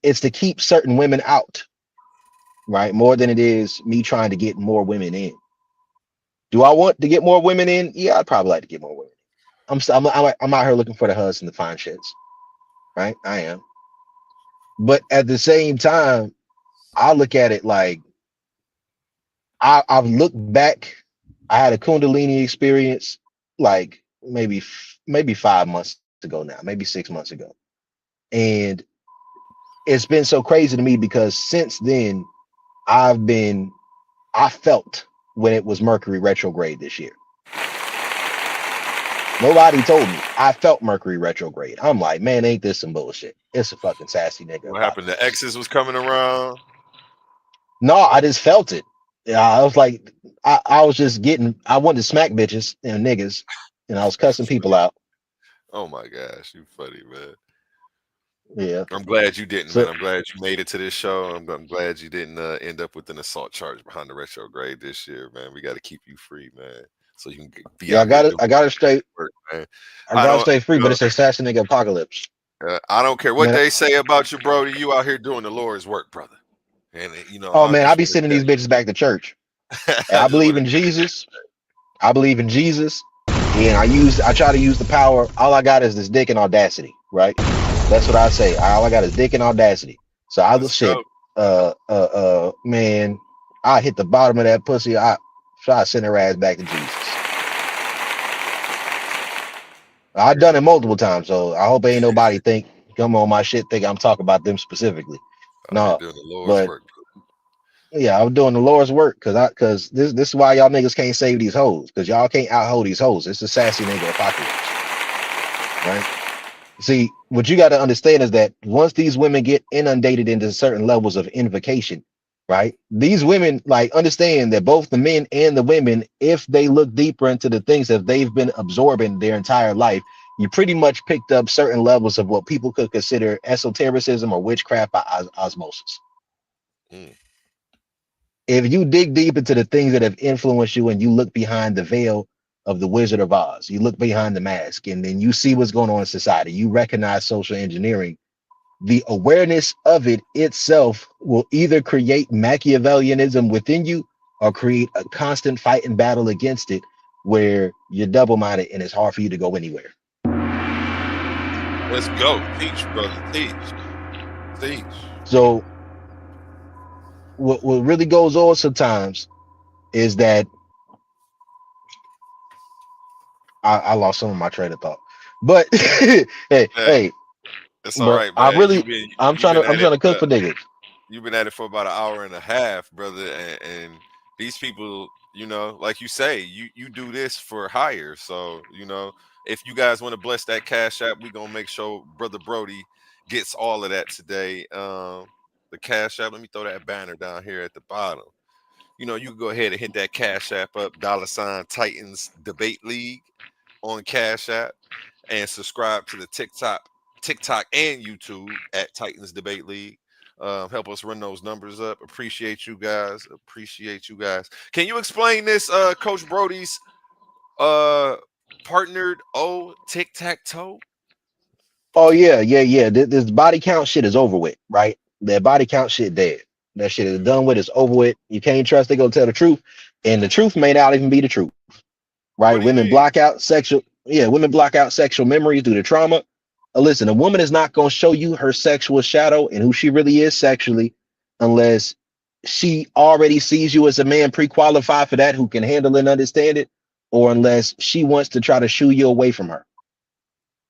it's to keep certain women out, right? More than it is me trying to get more women in. Do I want to get more women in? Yeah, I'd probably like to get more women. I'm out here looking for the husband to find shits, right? I am. But at the same time, I look at it like, I've looked back. I had a Kundalini experience like maybe 5 months ago now, maybe 6 months ago. And it's been so crazy to me, because since then I felt when it was Mercury retrograde this year. Nobody told me. I felt Mercury retrograde. I'm like, man, ain't this some bullshit? It's a fucking sassy nigga What happened? The apocalypse. exes was coming around. No, I just felt it. Yeah, I was like, I was just I wanted to smack bitches and niggas, and I was cussing people out. Oh my gosh, you funny, man. Yeah. I'm glad you didn't, So man. I'm glad you made it to this show. I'm glad you didn't end up with an assault charge behind the retrograde this year, man. We got to keep you free, man, so you can be yeah, out here doing I got to stay. work, man. I I gotta don't, stay free, you but know, it's a sassy nigga apocalypse. I don't care what Man, they say about you, Brody. You out here doing the Lord's work, brother. And oh I man, I just be want to sending tell these bitches back to church. you. And I I just believe want in to. Jesus. I believe in Jesus. And I try to use the power. All I got is this dick and audacity, right? That's what I say. All I got is dick and audacity. So I Let's just shit. go. Man, I hit the bottom of that pussy. I try to send her ass back to Jesus. I've done it multiple times, so I hope ain't nobody come on my shit think I'm talking about them specifically. Out here No, doing the Lord's but work. yeah, I'm doing the Lord's work, because this is why y'all niggas can't save these hoes, because y'all can't out-hoe these hoes. It's a sassy nigga apocalypse, right? See, what you got to understand is that once these women get inundated into certain levels of invocation, right? These women like understand that both the men and the women, if they look deeper into the things that they've been absorbing their entire life, you pretty much picked up certain levels of what people could consider esotericism or witchcraft by osmosis. Mm. If you dig deep into the things that have influenced you and you look behind the veil of the Wizard of Oz, you look behind the mask, and then you see what's going on in society, you recognize social engineering, the awareness of it itself will either create Machiavellianism within you or create a constant fight and battle against it, where you're double-minded and it's hard for you to go anywhere. Let's go. Teach, brother. Teach. So what really goes on sometimes is that I lost some of my train of thought. But Hey, hey, it's all but right, man. You've been I'm at it. trying to cook for niggas. You've been at it for about an hour and a half, brother, and these people, like you say, you do this for hire. So, if you guys want to bless that cash app, we gonna make sure brother Brody gets all of that today. The cash app, let me throw that banner down here at the bottom. You can go ahead and hit that cash app up, $ Titans Debate League on Cash App, and subscribe to the TikTok and YouTube at Titans Debate League. Help us run those numbers up. Appreciate you guys. Can you explain this, Coach Brody's partnered tic-tac-toe? Oh yeah. This body count shit is over with, right? That body count shit dead. That shit is done with. It's over with. You can't trust they gonna tell the truth, and the truth may not even be the truth, right? What do you Women mean? block out sexual memories due to trauma. Listen, a woman is not gonna show you her sexual shadow and who she really is sexually unless she already sees you as a man pre-qualified for that, who can handle and understand it, or unless she wants to try to shoo you away from her,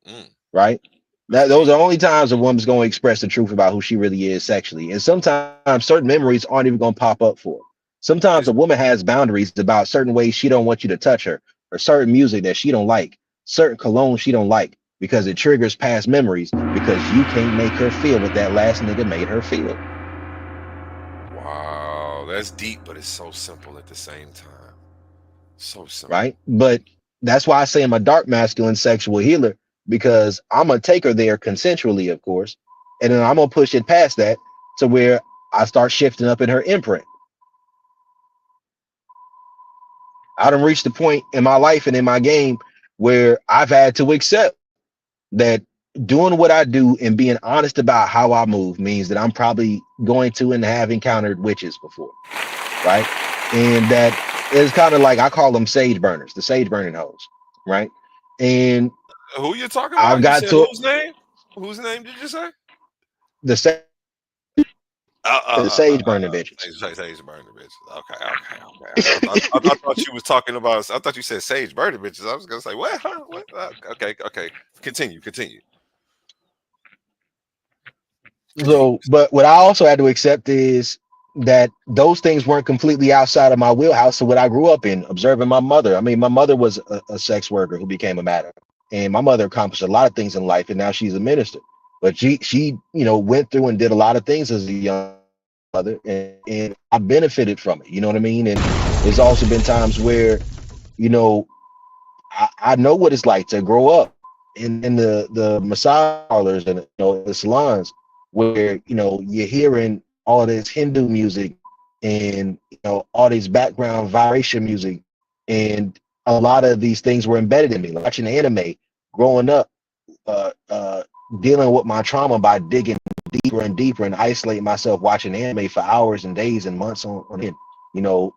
Mm. right? That's Those deep. are the only times a woman's going to express the truth about who she really is sexually. And sometimes certain memories aren't even going to pop up for her. Sometimes It's a woman has boundaries about certain ways she don't want you to touch her, or certain music that she don't like, certain cologne she don't like, because it triggers past memories because you can't make her feel what that last nigga made her feel. wow. That's deep, but it's so simple at the same time. So simple. Right? But that's why I say I'm a dark masculine sexual healer, because I'm gonna take her there consensually, of course, and then I'm gonna push it past that to where I start shifting up in her imprint. I done reached the point in my life and in my game where I've had to accept that doing what I do and being honest about how I move means that I'm probably going to and have encountered witches before, right? And that is kind of like, I call them sage burners, the sage burning hoes, right? And Who you talking I've about? You got said to whose name? Whose name did you say? the sage burning bitches. Sage burning bitches. Okay. I thought you was talking about. I thought you said sage burning bitches. I was gonna say what? Huh? What? Okay. Continue. Continue. So, but what I also had to accept is that those things weren't completely outside of my wheelhouse of what I grew up in, observing my mother. I mean, my mother was a sex worker who became a madam, and my mother accomplished a lot of things in life, and now she's a minister. But she went through and did a lot of things as a young mother, and I benefited from it. You know what I mean? And there's also been times where, you know, I know what it's like to grow up in the massage parlors and the salons where you're hearing all this Hindu music and all this background vibration music, and a lot of these things were embedded in me. Like watching anime, growing up, uh, uh, dealing with my trauma by digging deeper and deeper and isolating myself, watching anime for hours and days and months on end.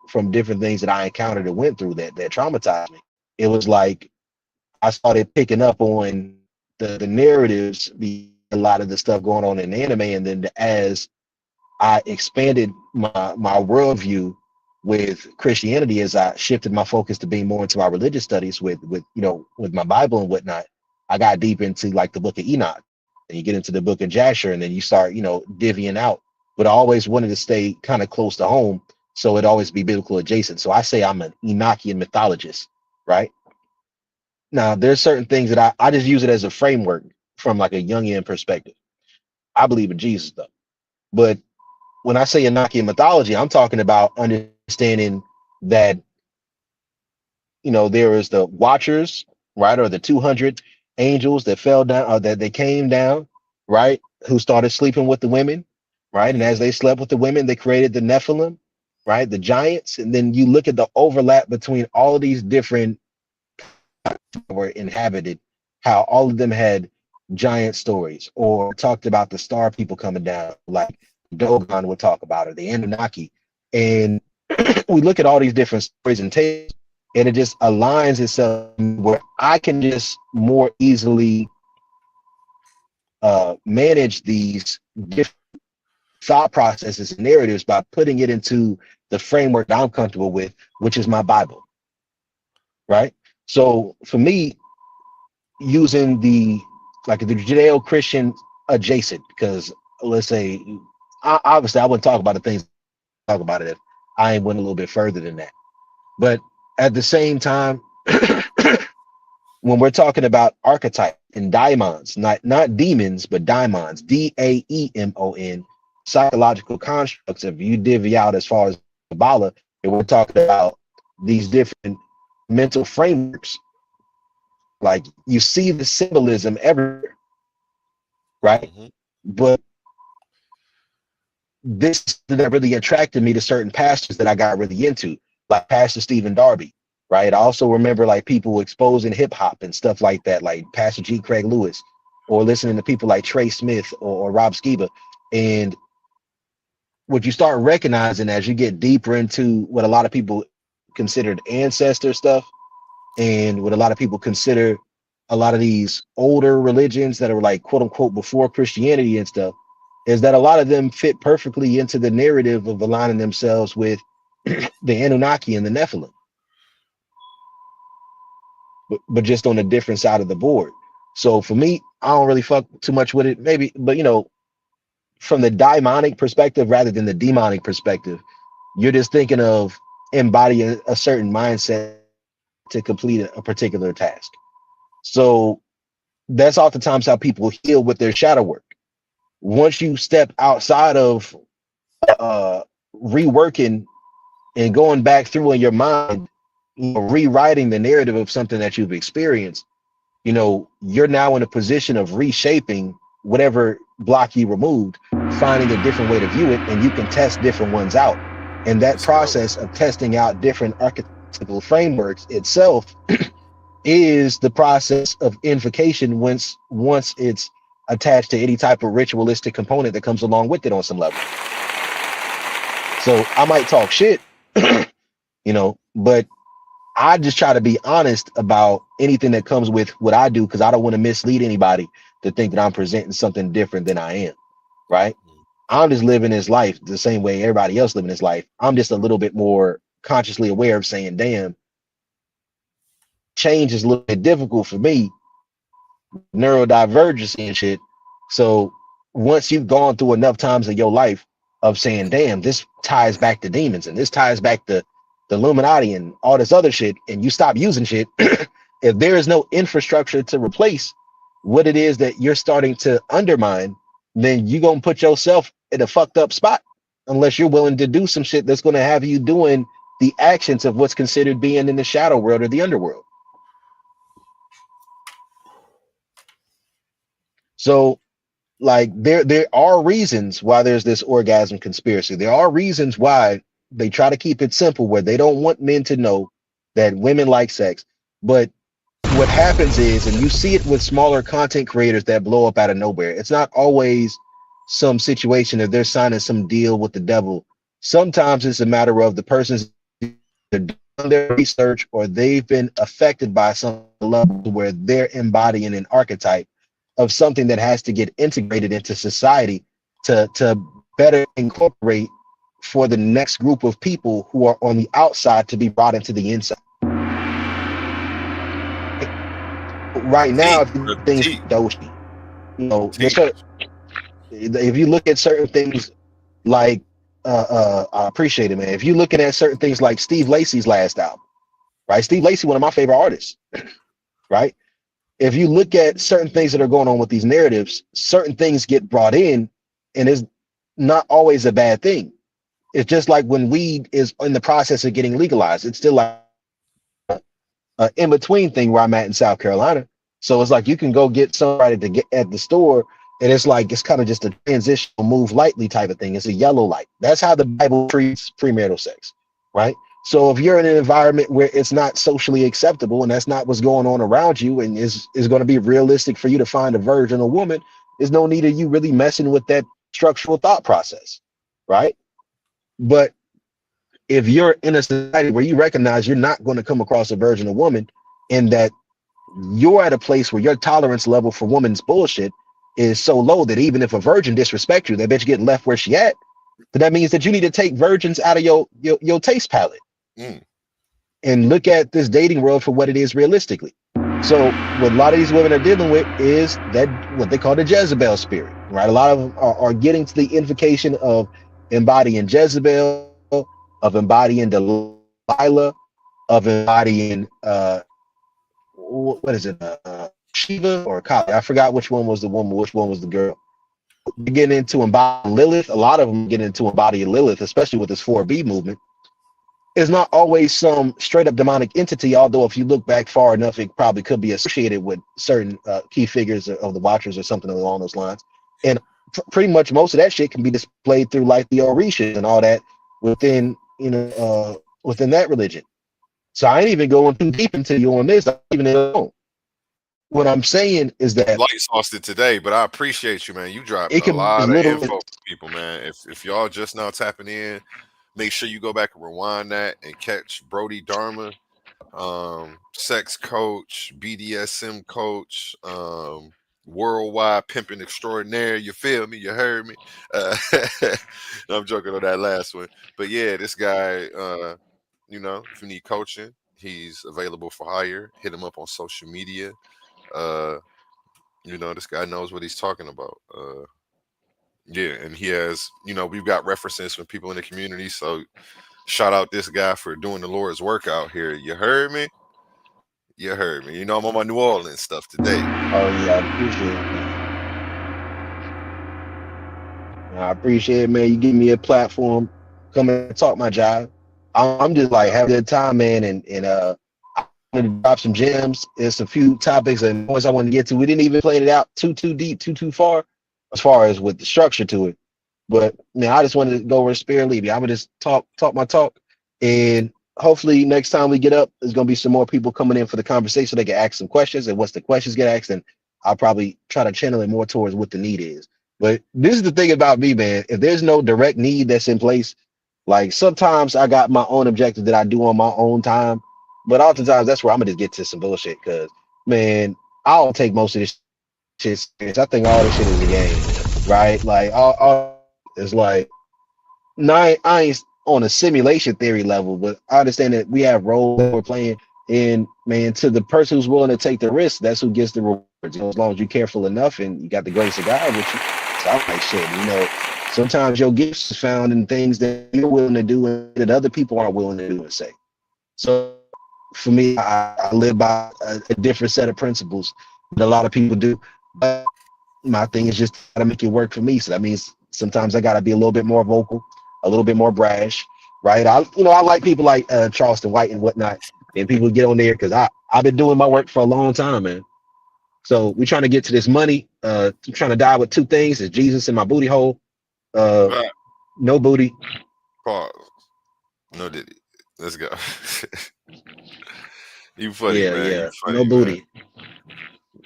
From different things that I encountered and went through that traumatized me. It was like I started picking up on the narratives, a lot of the stuff going on in anime, and then as I expanded my worldview with Christianity, as I shifted my focus to being more into my religious studies with my Bible and whatnot, I got deep into like the Book of Enoch, and you get into the Book of Jasher, and then you start divvying out. But I always wanted to stay kind of close to home, so it always be biblical adjacent. So I say I'm an Enochian mythologist, right? Now, there's certain things that I just use it as a framework from like a Jungian perspective. I believe in Jesus though. But when I say Enochian mythology, I'm talking about understanding that, there is the watchers, right? Or the 200 angels that fell down, or that they came down, right? Who started sleeping with the women, right? And as Mhm. they slept with the women, they created the Nephilim, right? The giants. And then you look at the overlap between all of these different were inhabited, how all of them had giant stories or talked about the star people coming down, like Dogon would talk about, or the Anunnaki. And we look at all these different stories and tales, and it just aligns itself where I can just more easily manage these different thought processes and narratives by putting it into the framework that I'm comfortable with, which is my Bible, right? So for me, using the Judeo-Christian adjacent, because let's say obviously I wouldn't talk about the things I talk about it if I went a little bit further than that. But at the same time, when we're talking about archetype and daimons, not demons, but daimons, Daemon, psychological constructs, if you divvy out as far as Kabbalah, and we're talking about these different mental frameworks, like you see the symbolism everywhere, right? Mhm. But this that really attracted me to certain pastors that I got really into, like Pastor Stephen Darby, right? I also remember like people exposing hip hop and stuff like that, like Pastor G. Craig Lewis, or listening to people like Trey Smith or Rob Skiba. And what you start recognizing as you get deeper into what a lot of people considered ancestor stuff, and what a lot of people consider a lot of these older religions that are like quote unquote before Christianity and stuff, is that a lot of them fit perfectly into the narrative of aligning themselves with the Anunnaki and the Nephilim, but just on a different side of the board. So for me, I don't really fuck too much with it. Maybe, but from the daimonic perspective rather than the demonic perspective, you're just thinking of embodying a certain mindset to complete a particular task. So that's oftentimes how people heal with their shadow work. Once you step outside of uh, reworking and going back through in your mind, rewriting the narrative of something that you've experienced, you're now in a position of reshaping whatever block you removed, finding a different way to view it, and you can test different ones out. And that Let's go. process of testing out different archetypal frameworks itself is the process of invocation once it's attached to any type of ritualistic component that comes along with it on some level. So I might talk shit, but I just try to be honest about anything that comes with what I do because I don't want to mislead anybody to think that I'm presenting something different than I am, right? I'm just living this life the same way everybody else living this life. I'm just a little bit more consciously aware of saying, damn, change is a little bit difficult for me, neurodivergency and shit. So once you've gone through enough times in your life of saying, damn, this ties back to demons and this ties back to the Illuminati and all this other shit, and you stop using shit, if there is no infrastructure to replace what it is that you're starting to undermine, then you're gonna put yourself in a fucked up spot unless you're willing to do some shit that's gonna have you doing the actions of what's considered being in the shadow world or the underworld. So like there are reasons why there's this orgasm conspiracy. There are reasons why they try to keep it simple where they don't want men to know that women like sex. But what happens is, and you see it with smaller content creators that blow up out of nowhere, it's not always some situation that they're signing some deal with the devil. Sometimes it's a matter of the person's done their research or they've been affected by some level where they're embodying an archetype of something that has to get integrated into society to better incorporate for the next group of people who are on the outside to be brought into the inside. Right now, if you things doshi, if you look at certain things like I appreciate it, man. If you're looking at certain things like Steve Lacy's last album, right? Steve Lacy, one of my favorite artists, right? If you look at certain things that are going on with these narratives, certain things get brought in, and it's not always a bad thing. It's just like when weed is in the process of getting legalized, it's still like an in-between thing where I'm at in South Carolina. So it's like you can go get somebody to get at the store, and it's like it's kind of just a transitional move lightly type of thing. It's a yellow light. That's how the Bible treats premarital sex, right? So if you're in an environment where it's not socially acceptable and that's not what's going on around you, and is going to be realistic for you to find a virgin or woman, there's no need of you really messing with that structural thought process, right? But if you're in a society where you recognize you're not going to come across a virgin or woman, and that you're at a place where your tolerance level for woman's bullshit is so low that even if a virgin disrespects you, that bitch getting left where she at, then that means that you need to take virgins out of your taste palette and look at this dating world for what it is realistically. So what a lot of these women are dealing with is that what they call the Jezebel spirit, right? A lot of them are getting to the invocation of embodying Jezebel, of embodying Delilah, of embodying what is it, Shiva or Kali? I forgot which one was the woman, which one was the girl. They're getting into embodying Lilith. A lot of them get into embodying Lilith, especially with this 4B movement. It's not always some straight up demonic entity, although if you look back far enough, it probably could be associated with certain key figures of the Watchers or something along those lines. And pretty much most of that shit can be displayed through like the Orishas and all that within, within that religion. So I ain't even going too deep into you on this. I don't even know. What I'm saying is that light sauced it today, but I appreciate you, man. You dropped it a can be lot of little info for people, man. If y'all just now tapping in, make sure you go back and rewind that and catch Brodie Dharma, sex coach, BDSM coach, worldwide pimping extraordinaire. You feel me? You heard me? I'm joking on that last one, but yeah, this guy, if you need coaching, he's available for hire. Hit him up on social media. This guy knows what he's talking about. Yeah, and he has, we've got references from people in the community. So shout out this guy for doing the Lord's work out here. You heard me? You heard me. I'm on my New Orleans stuff today. Oh yeah, I appreciate it. I appreciate it, man. You give me a platform, come and talk my job. I'm just like having a good time, man, and I wanted to drop some gems. There's a few topics and points I want to get to. We didn't even play it out too deep, too far as with the structure to it. But man, I just wanted to go over spare and leave you. I'm gonna just talk my talk, and hopefully next time we get up, there's gonna be some more people coming in for the conversation. They can ask some questions, and once the questions get asked, and I'll probably try to channel it more towards what the need is. But this is the thing about me, man. If there's no direct need that's in place, like sometimes I got my own objective that I do on my own time, but oftentimes that's where I'm gonna just get to some bullshit because man, I don't take most of this shit serious. I think all this shit is a game, right? Like all is like I ain't on a simulation theory level, but I understand that we have roles that we're playing. And man, to the person who's willing to take the risk, that's who gets the rewards. As long as you're careful enough and you got the grace of God with you. So I'm like, shit, sometimes your gifts is found in things that you're willing to do and that other people aren't willing to do and say. So for me, I live by a different set of principles that a lot of people do. But my thing is just how to make it work for me. So that means sometimes I got to be a little bit more vocal, a little bit more brash, right? I like people like Charleston White and whatnot, and people get on there because I've been doing my work for a long time, man. So we're trying to get to this money. I'm trying to die with two things: is Jesus in my booty hole. Right. No booty. Pause. No diddy. Let's go. You funny, man. Yeah. You funny, No booty.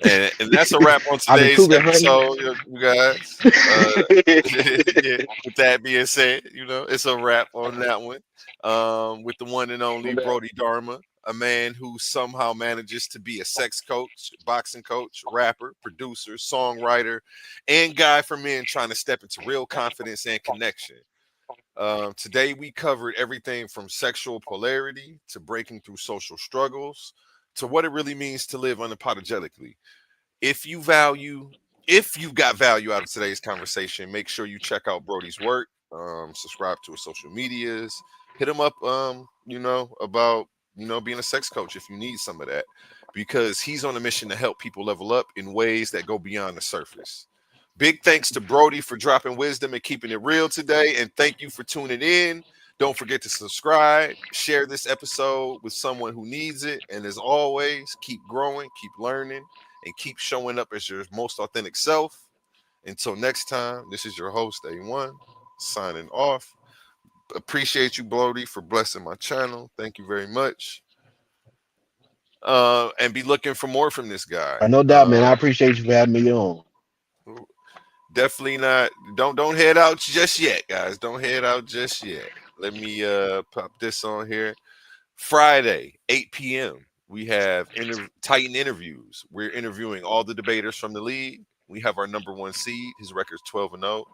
man. And that's a wrap on I've been today's cougar hunting. episode, you guys. Yeah, with that being said, it's a wrap on that one. With the one and only Brodie Dharma, a man who somehow manages to be a sex coach, boxing coach, rapper, producer, songwriter, and guy for men trying to step into real confidence and connection. Today we covered everything from sexual polarity to breaking through social struggles to what it really means to live unapologetically. If you got value out of today's conversation, make sure you check out Brodie's work. Subscribe to his social medias. Hit him up, about being a sex coach if you need some of that, because he's on a mission to help people level up in ways that go beyond the surface. Big thanks to Brodie for dropping wisdom and keeping it real today, and thank you for tuning in. Don't forget to subscribe, share this episode with someone who needs it, and as always, keep growing, keep learning, and keep showing up as your most authentic self. Until next time, this is your host, A1, signing off. Appreciate you, Brodie, for blessing my channel. Thank you very much. And be looking for more from this guy. No doubt, man. I appreciate you for having me on. Definitely not. Don't head out just yet, guys. Don't head out just yet. Let me pop this on here. Friday, 8 p.m. We have Titan interviews. We're interviewing all the debaters from the league. We have our number one seed. His record's 12-0.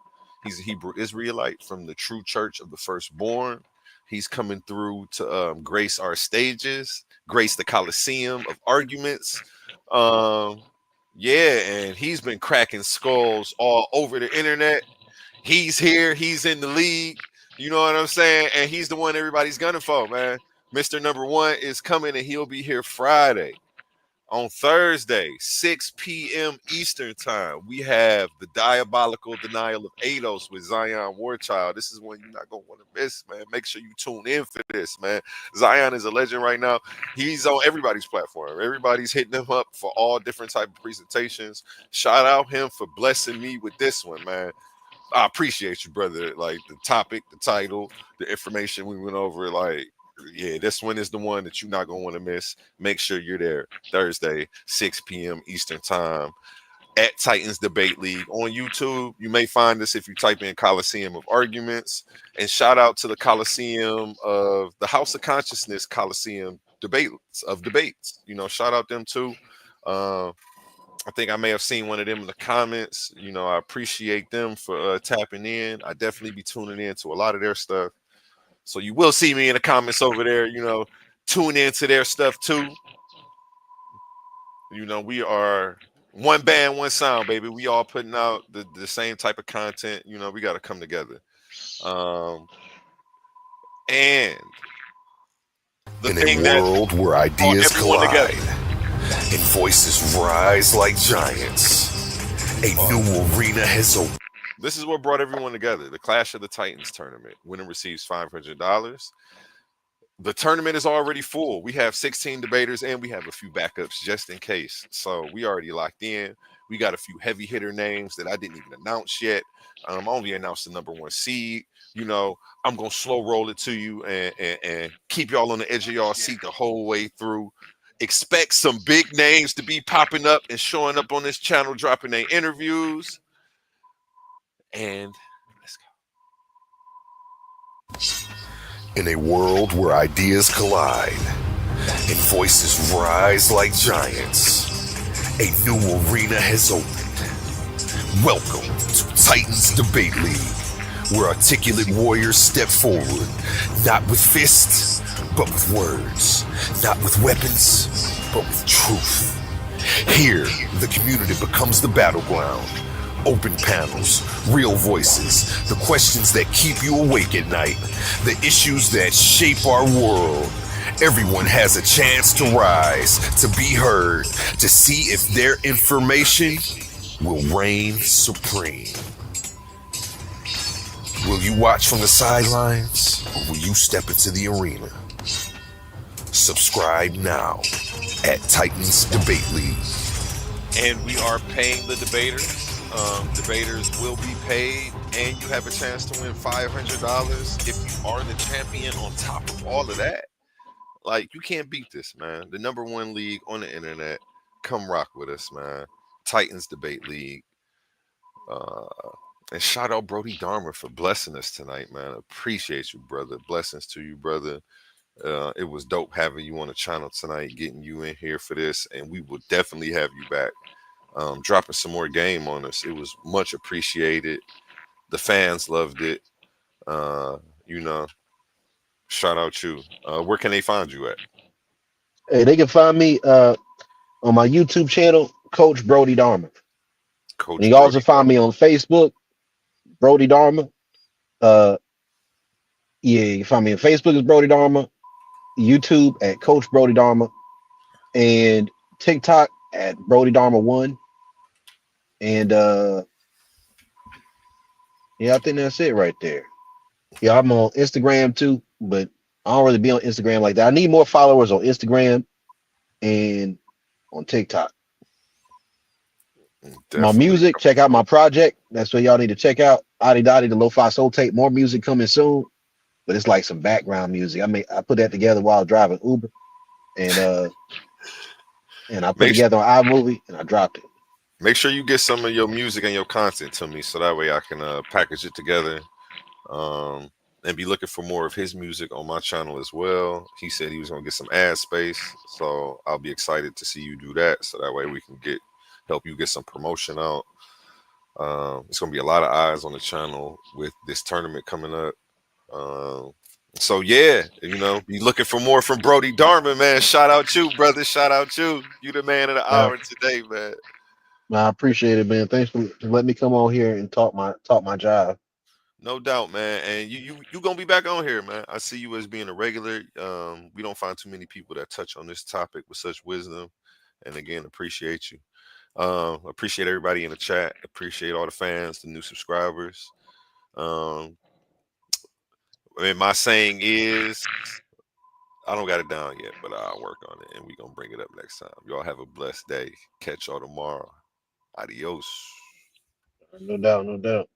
He's a Hebrew Israelite from the True Church of the Firstborn. He's coming through to grace our stages, grace the Coliseum of arguments. Yeah, and he's been cracking skulls all over the internet. He's here. He's in the league. You know what I'm saying? And he's the one everybody's gunning for, man. Mr. Number One is coming, and he'll be here Friday. On Thursday, 6 p.m. Eastern time, we have the diabolical denial of ADOS with Zion Warchild. This is one you're not going to want to miss, man. Make sure you tune in for this, man. Zion is a legend right now. He's on everybody's platform. Everybody's hitting him up for all different type of presentations. Shout out him for blessing me with this one, man. I appreciate you, brother. Like the topic, the title, the information we went over, like, yeah, this one is the one that you're not going to want to miss. Make sure you're there Thursday, 6 p.m. Eastern time at Titans Debate League on YouTube. You may find us if you type in Coliseum of Arguments. And shout out to the Coliseum of the House of Consciousness Coliseum debates. Shout out them too. I think I may have seen one of them in the comments. I appreciate them for tapping in. I definitely be tuning in to a lot of their stuff. So you will see me in the comments over there, tune into their stuff too. We are One band, one sound, baby. We all putting out the same type of content. You know, we got to come together. And the In thing a that world where brought ideas everyone collide together. and voices rise like giants, a new arena has opened. This is what brought everyone together. The Clash of the Titans tournament. Winner receives $500. The tournament is already full. We have 16 debaters and we have a few backups just in case. So we already locked in. We got a few heavy hitter names that I didn't even announce yet. I only announced the number one seed. You know, I'm gonna slow roll it to you and keep y'all on the edge of y'all seat the whole way through. Expect some big names to be popping up and showing up on this channel, dropping their interviews. And let's go. In a world where ideas collide and voices rise like giants, a new arena has opened. Welcome to Titans Debate League, where articulate warriors step forward, not with fists, but with words, not with weapons, but with truth. Here, the community becomes the battleground. Open panels, real voices, the questions that keep you awake at night, the issues that shape our world. Everyone has a chance to rise, to be heard, to see if their information will reign supreme. Will you watch from the sidelines, or will you step into the arena? Subscribe now at Titans Debate League. And we are paying the debaters. Debaters will be paid, and you have a chance to win $500 if you are the champion. On top of all of that, like, you can't beat this, man. The number one league on the internet. Come rock with us, man. Titans Debate League. And shout out Brodie Dharma for blessing us tonight, man. Appreciate you, brother. Blessings to you, brother. It was dope having you on the channel tonight, getting you in here for this, and we will definitely have you back. Dropping some more game on us. It was much appreciated. The fans loved it. You know, shout out you. Where can they find you at? Hey, they can find me on my YouTube channel, Coach Brodie Dharma. Coach And you can also Brodie find me on Facebook, Brodie Dharma. Yeah, you can find me on Facebook as Brodie Dharma, YouTube at Coach Brodie Dharma, and TikTok at Brodie Dharma 1. And yeah, I think that's it right there. Yeah, I'm on Instagram too, but I don't really be on Instagram like that. I need more followers on Instagram and on TikTok. Definitely. My music, check out my project. That's what y'all need to check out. Adi Dottie, the Lo-Fi Soul Tape. More music coming soon, but it's like some background music. I put that together while driving Uber, and I put it together on iMovie, and I dropped it. Make sure you get some of your music and your content to me, so that way I can package it together. And be looking for more of his music on my channel as well. He said he was gonna get some ad space, so I'll be excited to see you do that. So that way we can help you get some promotion out. It's gonna be a lot of eyes on the channel with this tournament coming up. So yeah, you know, be looking for more from Brodie Dharma, man. Shout out you, brother. Shout out you. You the man of the hour today, man. I appreciate it, man. Thanks for letting me come on here and talk my jive. No doubt, man. And you gonna be back on here, man. I see you as being a regular. We don't find too many people that touch on this topic with such wisdom. And again, appreciate you. Appreciate everybody in the chat. Appreciate all the fans, the new subscribers. And my saying is, I don't got it down yet, but I'll work on it, and we're gonna bring it up next time. Y'all have a blessed day. Catch y'all tomorrow. Adios. No doubt, no doubt.